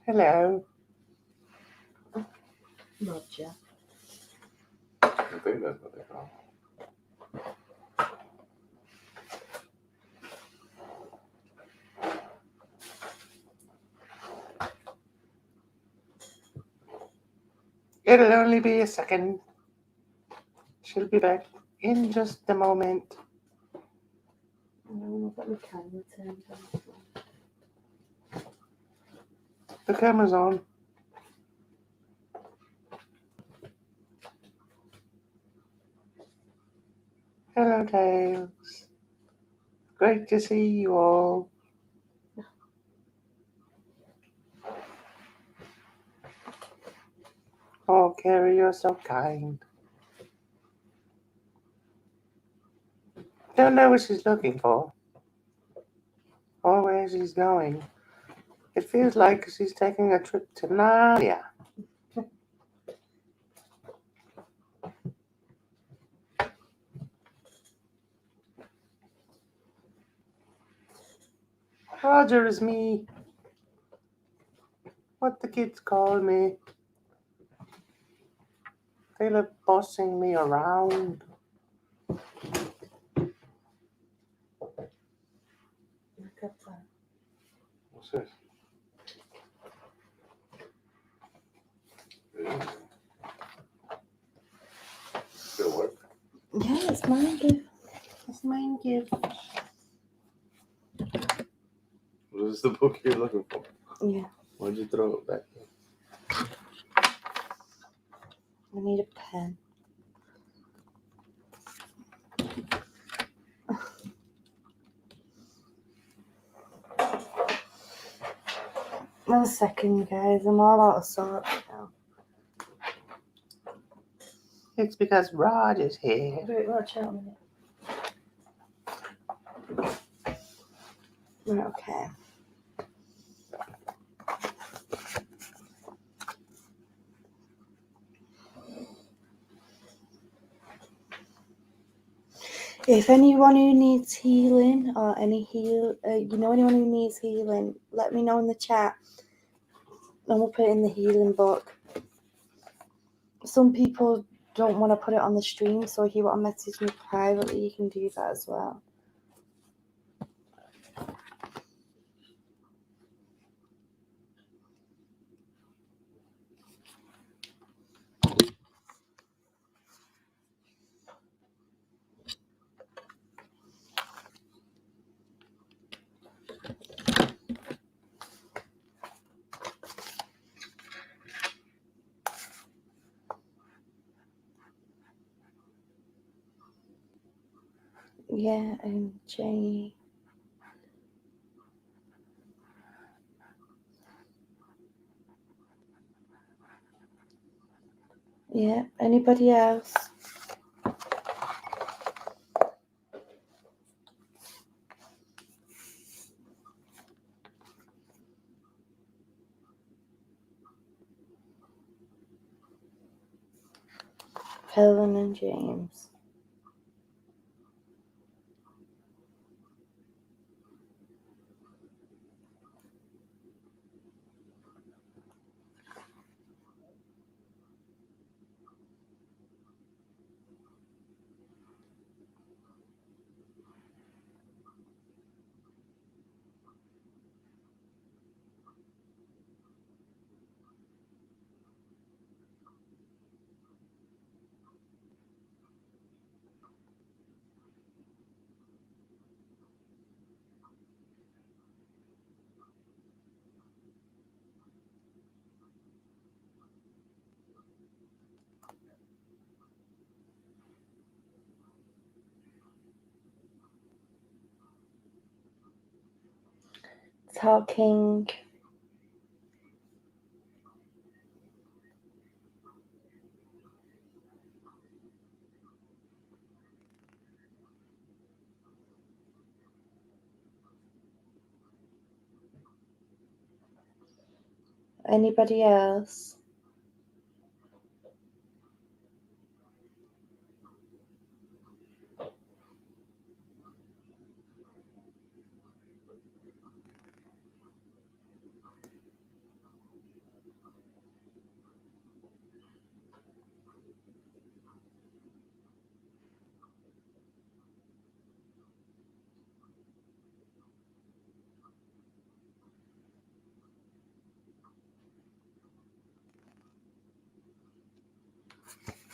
Hello. Roger. I think that's what they call it. It'll only be a second. She'll be back in just a moment. I've got my camera turned on. The camera's on. Hello, Tails. Great to see you all. Oh, Carrie, you're so kind. Don't know what she's looking for or where she's going. It feels like she's taking a trip to Narnia. Roger is me. What the kids call me. They love bossing me around. Look at that. What's this? Still work? Yeah, it's mine, gift. It's mine gift. What is the book you're looking for? Yeah. Why'd you throw it back? I need a pen. One second, guys. I'm all out of sort now. It's because Roger's here. Wait, watch out a minute. Right, okay. If anyone who needs healing or you know anyone who needs healing, let me know in the chat and we'll put it in the healing book. Some people don't want to put it on the stream, so if you want to message me privately, you can do that as well. Yeah, J. Yeah, anybody else? Helen and James. Talking. Anybody else?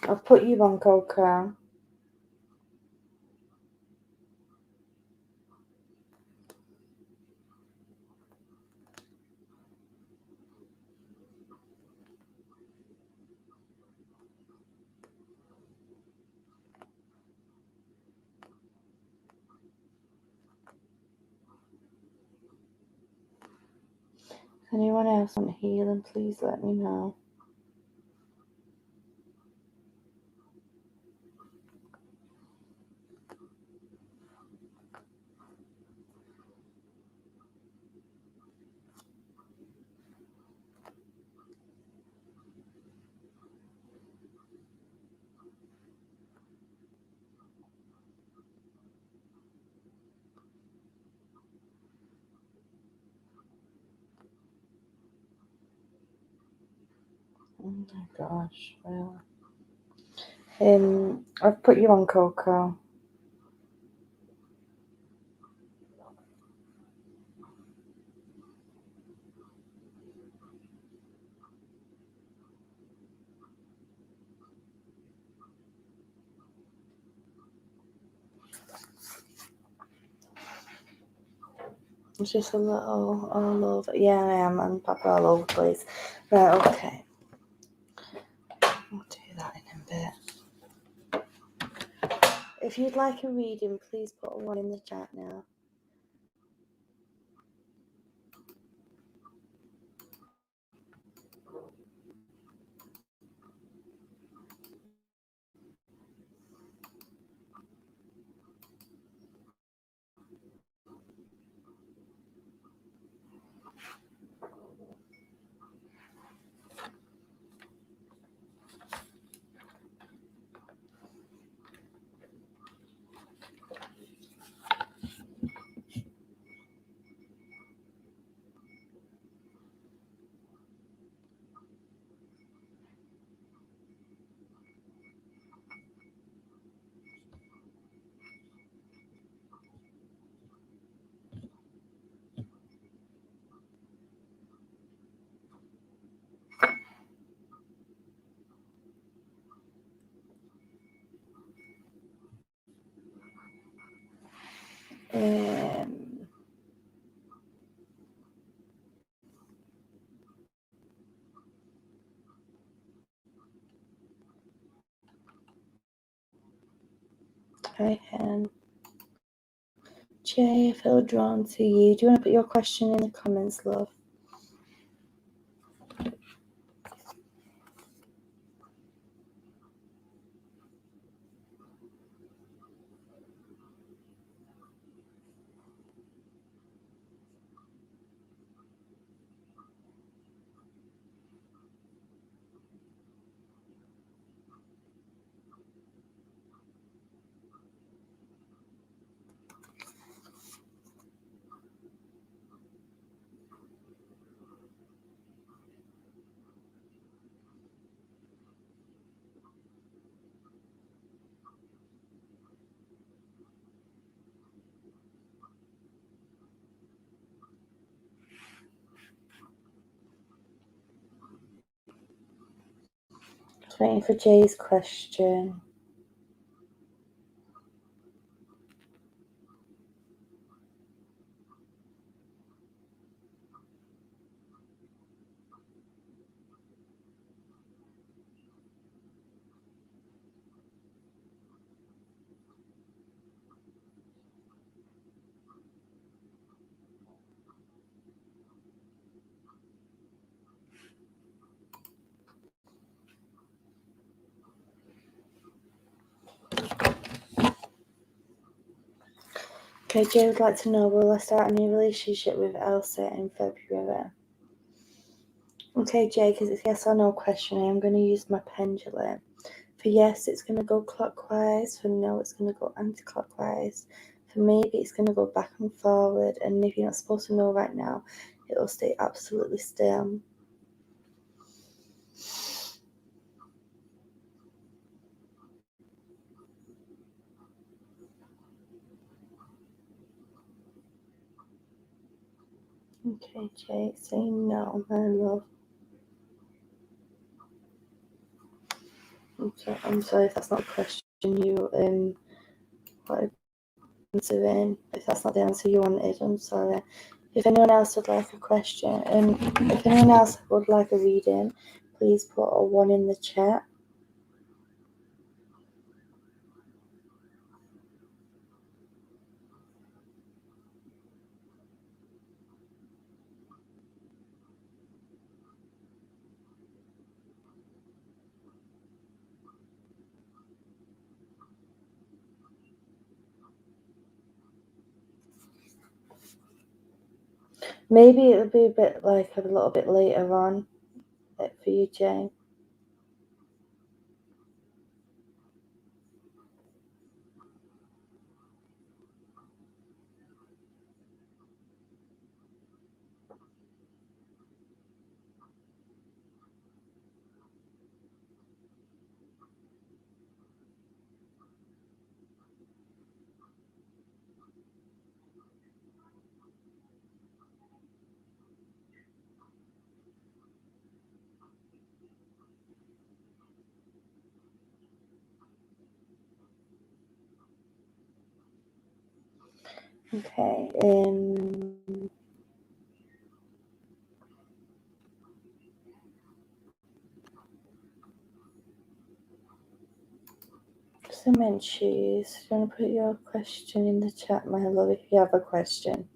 I'll put you on, Coco. Anyone else want healing? Please let me know. Oh my gosh, well. I've put you on, Coco. It's just a little all over. Yeah, I am. I'm proper all over the place. Right, okay. I'll do that in a bit. If you'd like a reading, please put one in the chat now. Hi, Hen. Jay, I feel drawn to you. Do you want to put your question in the comments, love? Just waiting for Jay's question. Okay, Jay would like to know, will I start a new relationship with Elsa in February? Okay, Jay, because it's yes or no question, I am going to use my pendulum. For yes, it's going to go clockwise. For no, it's going to go anti-clockwise. For maybe, it's going to go back and forward. And if you're not supposed to know right now, it will stay absolutely still. Okay, Jay, say no, my love. Okay, I'm sorry if that's not a question you wanted answering. If that's not the answer you wanted, I'm sorry. If anyone else would like a question, and if anyone else would like a reading, please put a 1 in the chat. Maybe it'll be a little bit later on for you, Jay. Okay, cement shoes. Do you want to put your question in the chat, my love, if you have a question?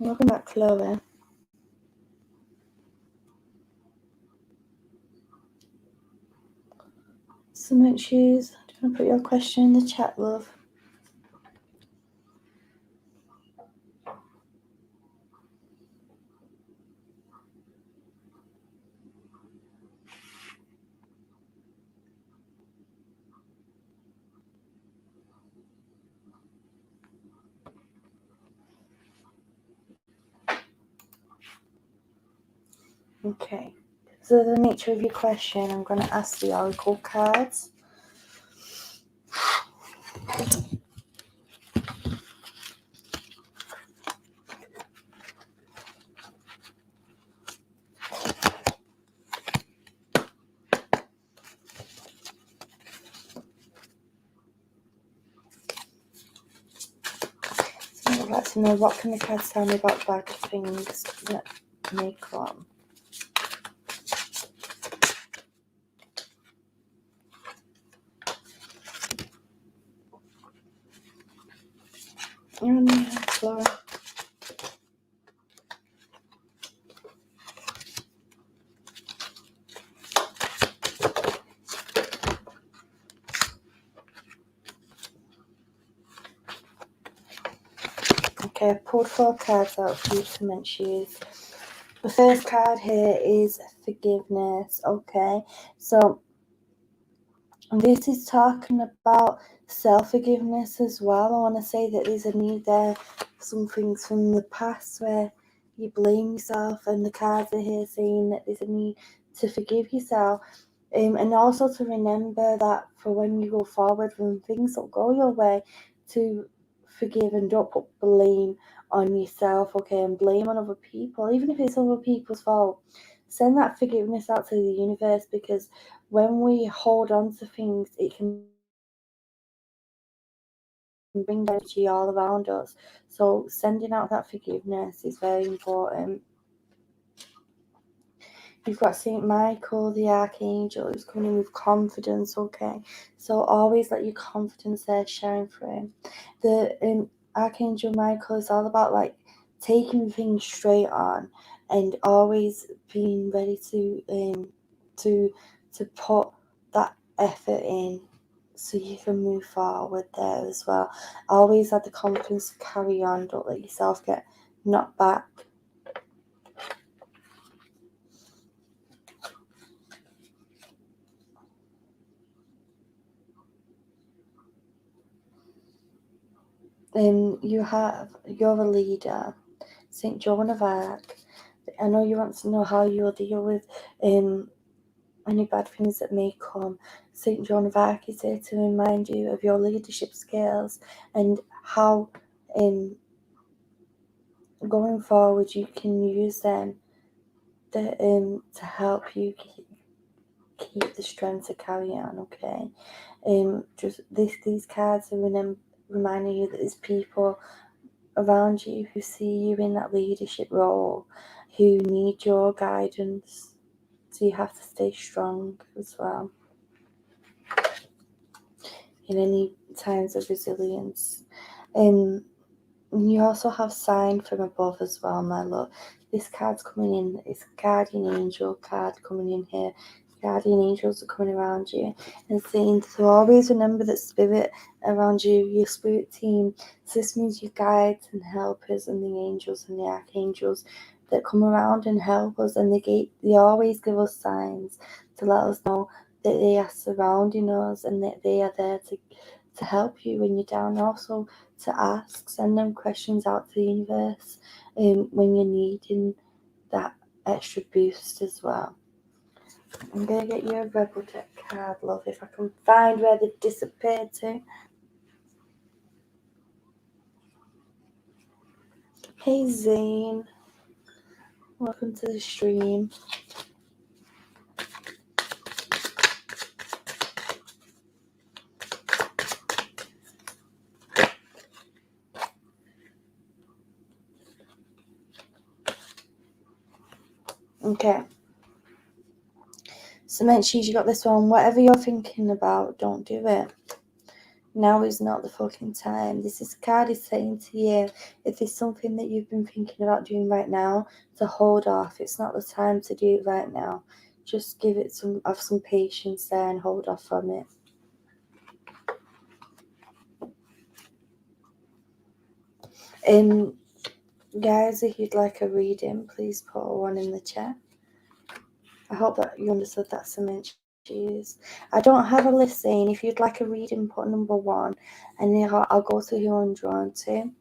Welcome back, Chloe. Cement shoes. Do you want to put your question in the chat, love? Okay. So the nature of your question, I'm going to ask the oracle cards. So I'd like to know, what can the cards tell me about bad things that may come? You're on the floor. Okay, I pulled 4 cards out for you to mention. The first card here is forgiveness. Okay, so this is talking about self-forgiveness as well. I want to say that there's a need there, some things from the past where you blame yourself, and the cards are here saying that there's a need to forgive yourself. And also to remember that for when you go forward, when things don't go your way, to forgive and don't put blame on yourself, okay, and blame on other people, even if it's other people's fault. Send that forgiveness out to the universe, because when we hold on to things, it can bring energy all around us. So sending out that forgiveness is very important. You've got Saint Michael, the Archangel, who's coming in with confidence, okay? So always let your confidence there shine through. The Archangel Michael is all about like taking things straight on and always being ready to put that effort in so you can move forward there as well. Always have the confidence to carry on. Don't let yourself get knocked back. You're a leader, St. Joan of Arc. I know you want to know how you'll deal with any bad things that may come. St. Joan of Arc is here to remind you of your leadership skills and how going forward you can use them to help you keep the strength to carry on, okay? Just these cards are reminding you that there's people around you who see you in that leadership role, who need your guidance. So you have to stay strong as well in any times of resilience. You also have sign from above as well, my love. This card's coming in. It's a guardian angel card coming in here. Guardian angels are coming around you and saying to always remember that spirit around you, your spirit team. So this means your guides and helpers and the angels and the archangels that come around and help us, and they always give us signs to let us know that they are surrounding us and that they are there to help you when you're down. Also to ask, send them questions out to the universe when you're needing that extra boost as well. I'm going to get you a Rebel Deck card, love, if I can find where they've disappeared to. Hey Zane, welcome to the stream. Okay. So make sure you got this one. Whatever you're thinking about, don't do it. Now is not the fucking time. This card is saying to you, if there's something that you've been thinking about doing right now, to hold off. It's not the time to do it right now. Just have some patience there and hold off from it. Guys, if you'd like a reading, please put a 1 in the chat. I hope that you understood that Samantha. I don't have a list saying if you'd like a reading, put number 1, and then I'll go to who I'm drawn to.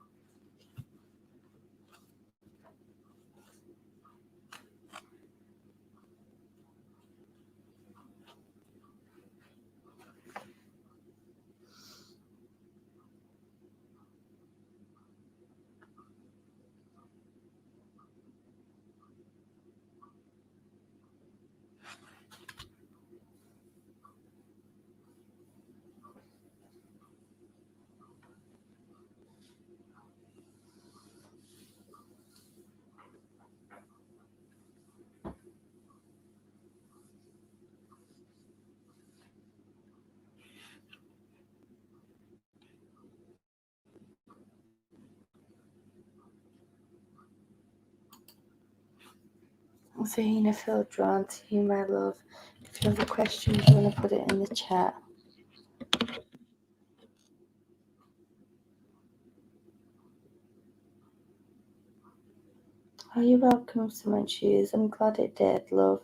Saying I feel drawn to you, my love. If you have a question, you want to put it in the chat. Oh, you're welcome so much, Hughes. I'm glad it did, love.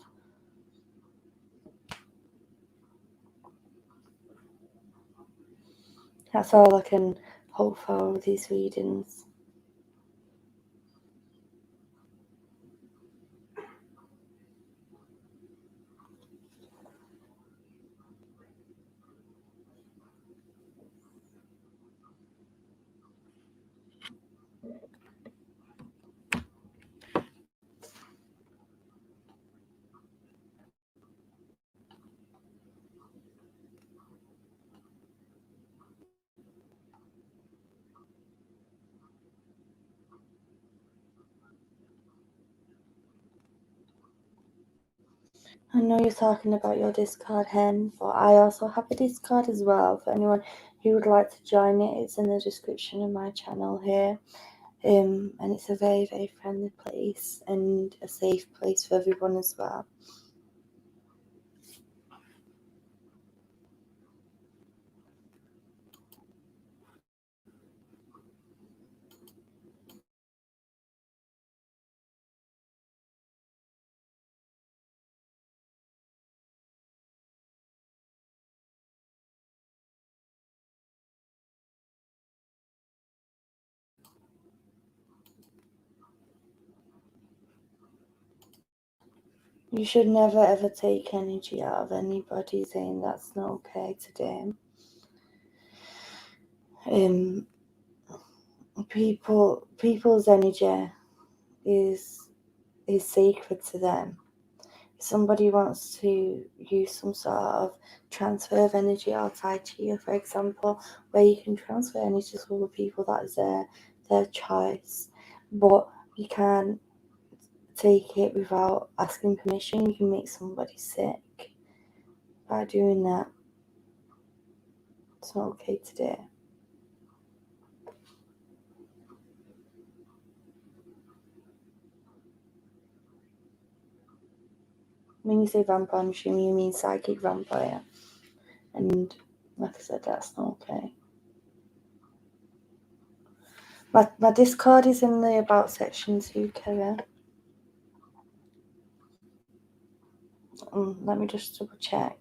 That's all I can hope for with these readings. I know you're talking about your Discord, Hen, but I also have a Discord as well. For anyone who would like to join it, it's in the description of my channel here. And it's a very, very friendly place and a safe place for everyone as well. You should never ever take energy out of anybody, saying that's not okay today. People's energy is sacred to them. If somebody wants to use some sort of transfer of energy outside to you, for example, where you can transfer energy to other people, that is their choice. But you can't take it without asking permission. You can make somebody sick by doing that. It's not okay today. When you say vampire, I'm assuming you mean psychic vampire. And like I said, that's not okay. My Discord is in the About section too, Kara. Let me just double check.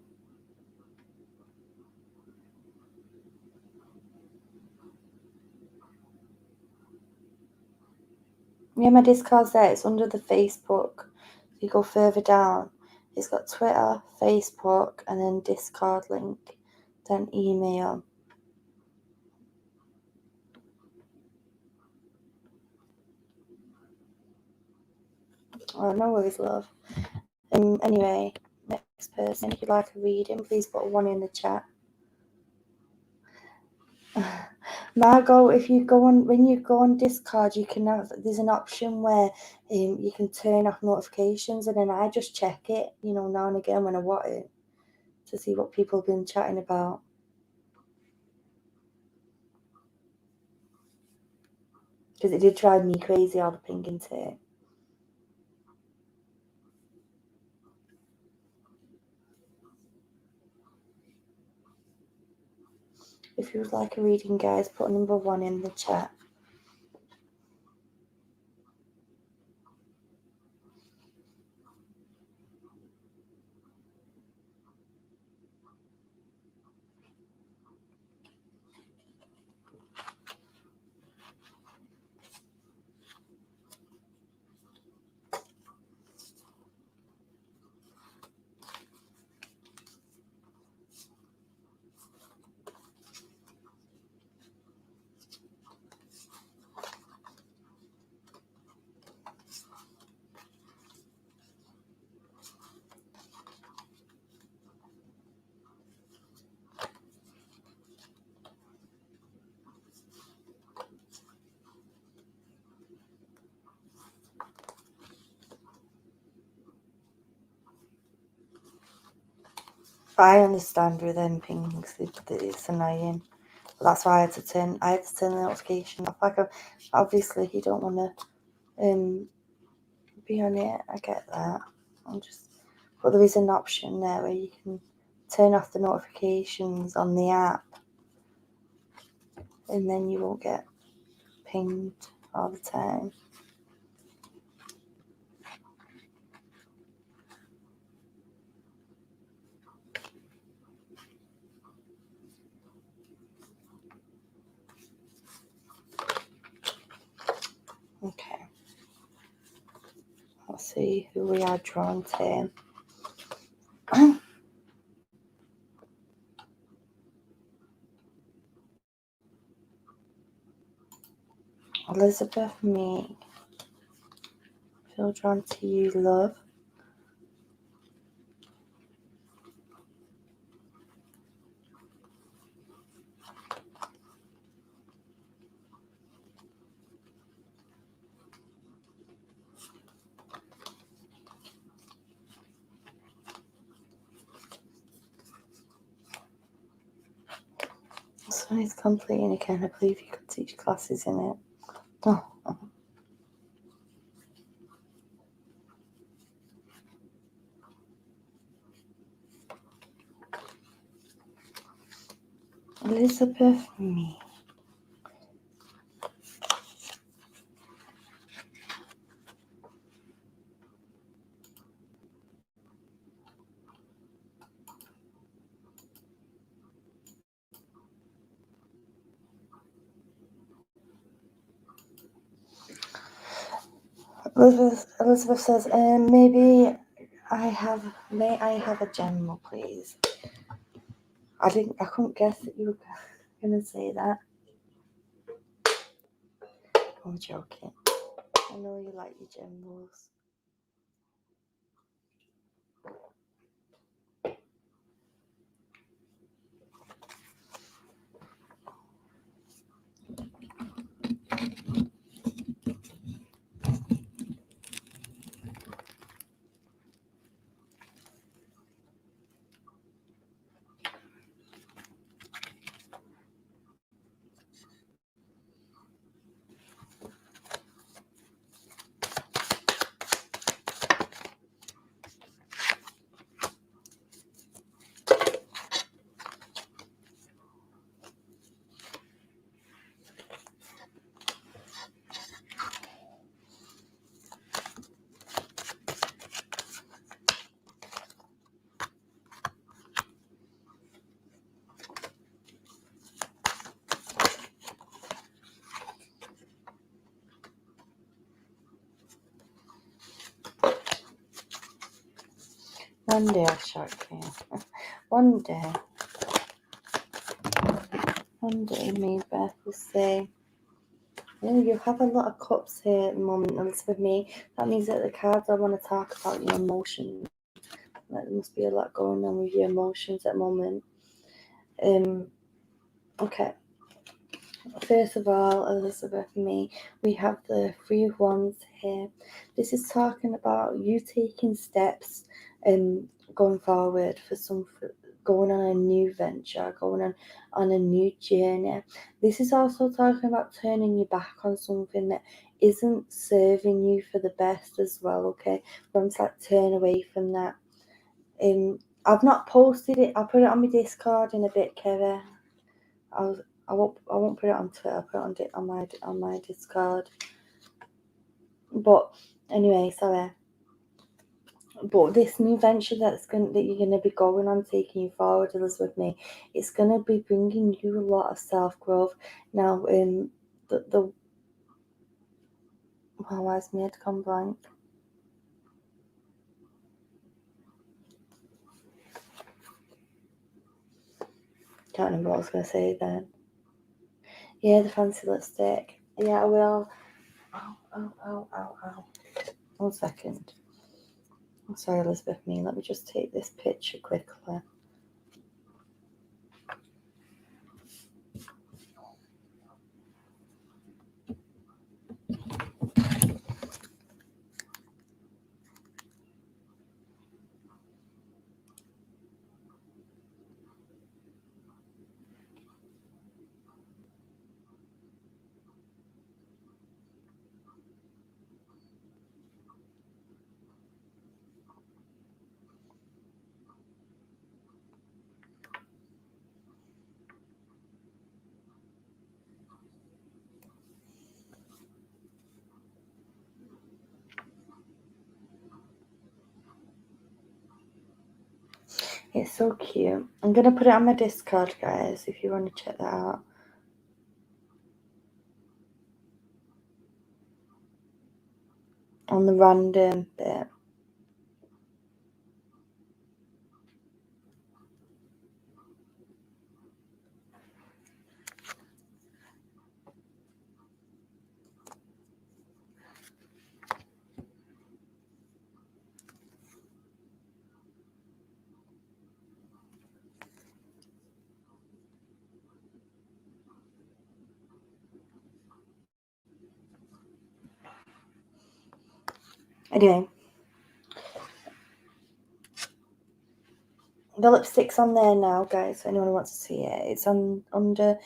Yeah, my Discord's there. It's under the Facebook. If you go further down, it's got Twitter, Facebook, and then Discord link, then email. Oh, no worries, love. Anyway, next person. If you'd like a reading, please put one in the chat. Margot, if you go on, when you go on Discord, you can have, there's an option where you can turn off notifications, and then I just check it, now and again when I want it, to see what people have been chatting about. Because it did drive me crazy, all the pinging tape. If you would like a reading, guys, put number 1 in the chat. I understand with them pings, it's annoying. But that's why I had to turn the notification off. Like, obviously, you don't want to be on it. I get that. But there is an option there where you can turn off the notifications on the app, and then you won't get pinged all the time. Okay. Let's see who we are drawn to. Elizabeth Meek. Feel drawn to you, love. So it's completing again. I believe you could teach classes in it. Oh. Elizabeth Meek. Elizabeth says, may I have a general, please? I couldn't guess that you were gonna say that. I'm joking. I know you like your generals. One day I'll shock you. One day, me, Beth will say, oh, you have a lot of cups here at the moment, Elizabeth Me. That means that the cards I want to talk about your emotions. Like, there must be a lot going on with your emotions at the moment. Okay. First of all, Elizabeth Me, we have the Three of Wands here. This is talking about you taking steps and going forward going on a new venture, going on a new journey. This is also talking about turning your back on something that isn't serving you for the best as well, okay? When it's like turn away from that. I've not posted it. I'll put it on my Discord in a bit, Kevin. I won't put it on Twitter. I'll put it on my Discord. But anyway, sorry. But this new venture that you're gonna be going on, taking you forward, Elizabeth Me, it's gonna be bringing you a lot of self growth. Now, why is my head gone blank? Can't remember what I was gonna say then. Yeah, the fancy lipstick. Yeah, I will. Ow. 1 second. I'm sorry, Elizabeth Me. Let me just take this picture quickly. It's so cute. I'm going to put it on my Discord, guys, if you want to check that out. On the random bit. Anyway, the lipstick's on there now, guys, so anyone who wants to see it. It's under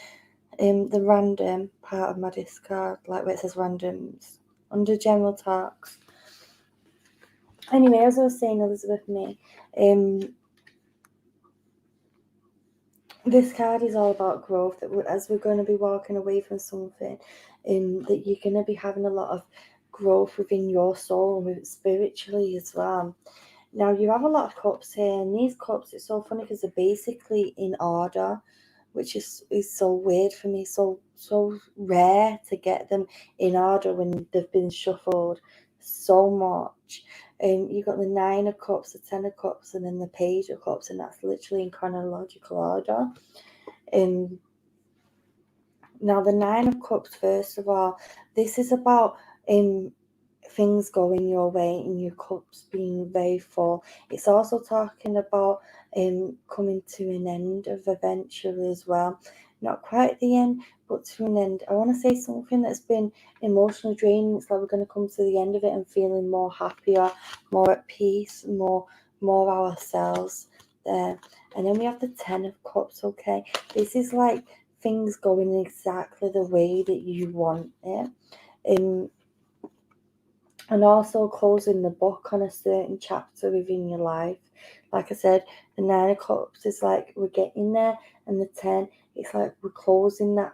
the random part of my Discord, like where it says randoms, under general talks. Anyway, as I was saying, Elizabeth May, this card is all about growth, that as we're going to be walking away from something, that you're going to be having a lot of growth within your soul and spiritually as well. Now, you have a lot of cups here, and these cups, it's so funny because they're basically in order, which is so weird for me, so rare to get them in order when they've been shuffled so much. You've got the 9 of Cups, the 10 of Cups, and then the Page of Cups, and that's literally in chronological order. Now, the 9 of Cups, first of all, this is about things going your way and your cups being very full. It's also talking about coming to an end of eventually as well. Not quite at the end, but to an end. I want to say something that's been emotionally draining. It's like we're going to come to the end of it and feeling more happier, more at peace, more ourselves there. And then we have the 10 of Cups, okay? This is like things going exactly the way that you want it. And also closing the book on a certain chapter within your life. Like I said, the 9 of Cups is like we're getting there, and the 10, it's like we're closing that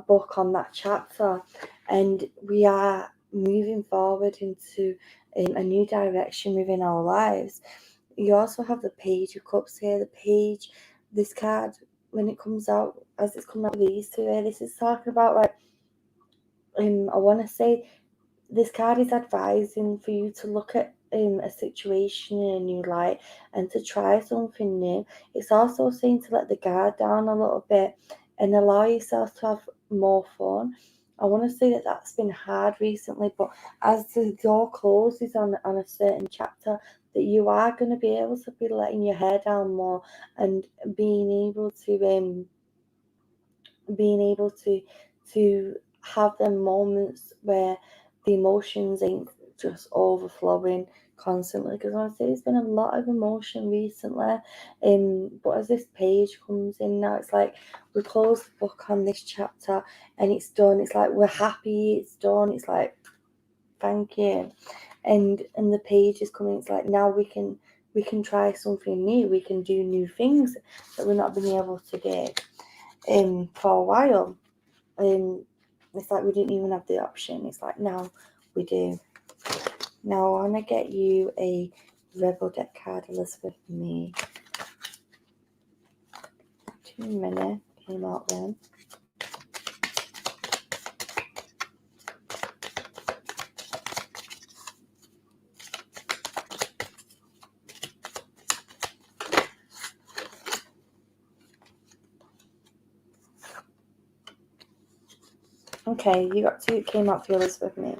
book on that chapter, and we are moving forward into a new direction within our lives. You also have the Page of Cups here. The Page, this card, when it comes out, as it's coming out with these two here, this is talking about like, I want to say, this card is advising for you to look at a situation in a new light and to try something new. It's also saying to let the guard down a little bit and allow yourself to have more fun. I want to say that that's been hard recently, but as the door closes on a certain chapter, that you are going to be able to be letting your hair down more and being able to have them moments where the emotions ain't just overflowing constantly, because honestly there's been a lot of emotion recently, but as this page comes in now, it's like we close the book on this chapter and it's done. It's like we're happy, it's done. It's like thank you, and the page is coming. It's like now we can try something new, we can do new things that we've not been able to do for a while. It's like we didn't even have the option. It's like now we do. Now I want to get you a Rebel deck card, Elizabeth May. 2 minutes came out then. Okay, you got 2 came out for Elizabeth May.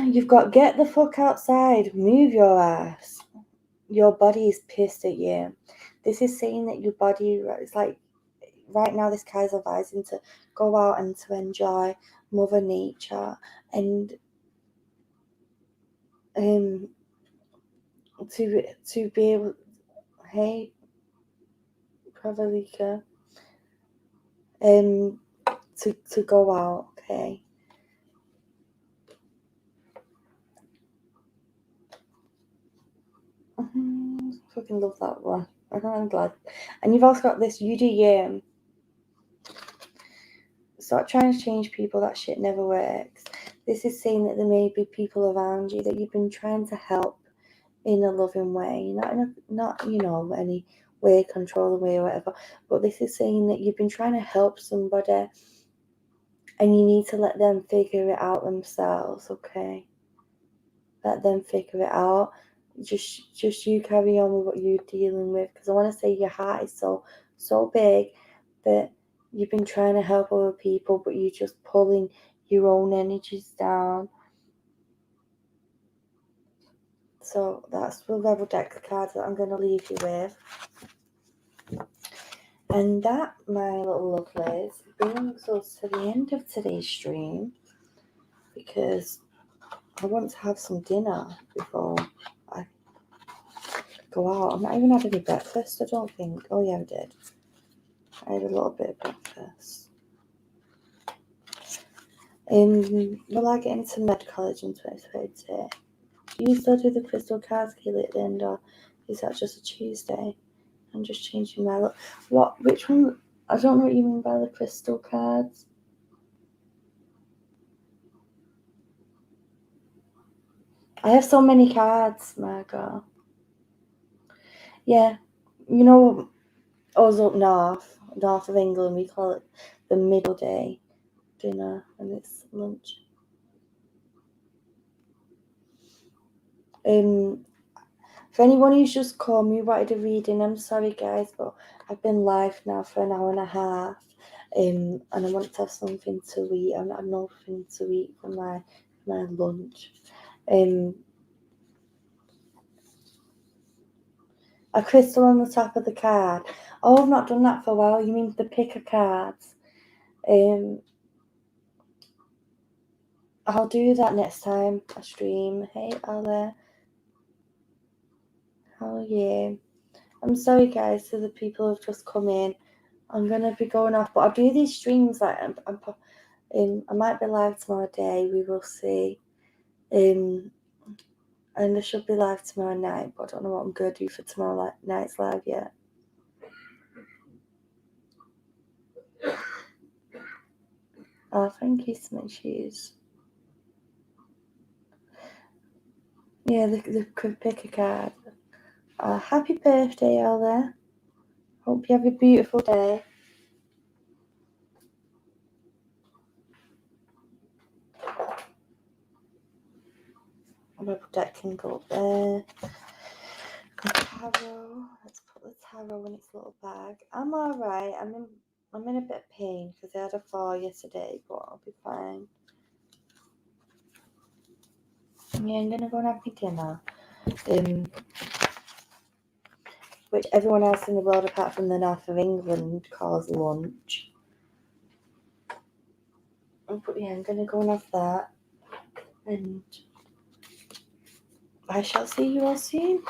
You've got get the fuck outside, move your ass. Your body is pissed at you. This is saying that your body, it's like right now this guy's advising to go out and to enjoy Mother Nature and to be able, hey Pravalika, to go out, okay. Fucking love that one. I'm glad. And you've also got this, you do you. Start trying to change people, that shit never works. This is saying that there may be people around you that you've been trying to help in a loving way, not any way, controlling way or whatever. But this is saying that you've been trying to help somebody and you need to let them figure it out themselves, okay? Let them figure it out. Just you carry on with what you're dealing with, because I want to say your heart is so big that you've been trying to help other people, but you're just pulling your own energies down. So that's the level deck cards that I'm going to leave you with. And that, my little lovelies, brings us to the end of today's stream, because I want to have some dinner before I go out. I've not even had any breakfast, I don't think. Oh yeah, I did. I had a little bit of breakfast. Will I get into med college in 2022? Do you still do the crystal cards, Keely, at the end, or is that just a Tuesday? I'm just changing my look. Which one? I don't know what you mean by the crystal cards. I have so many cards, Margot. Yeah, us up north of England, we call it the middle day dinner, and it's lunch. For anyone who's just called me, wanted a reading, I'm sorry guys, but I've been live now for an hour and a half, and I want to have something to eat. I've nothing to eat for my lunch. A crystal on the top of the card. Oh, I've not done that for a while. You mean the pick of cards? I'll do that next time I stream. Hey, Ella. How are you? I'm sorry, guys, to the people who've just come in. I'm going to be going off, but I'll do these streams. Like, I might be live tomorrow day. We will see. And I should be live tomorrow night, but I don't know what I'm going to do for tomorrow night's live yet. Oh, thank you, Smith Shoes. Yeah, the pick a card. Happy birthday, Ella. Hope you have a beautiful day. My deck can go up there. The tarot. Let's put the tarot in its little bag. I'm alright. I'm in a bit of pain because I had a fall yesterday, but I'll be fine. Yeah, I'm gonna go and have my dinner. Which everyone else in the world apart from the north of England calls lunch. But yeah, I'm gonna go and have that. And I shall see you all soon.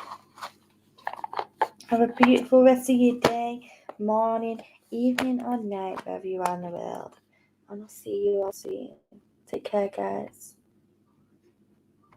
Have a beautiful rest of your day, morning, evening, or night, wherever you are in the world. And I'll see you all soon. Take care, guys.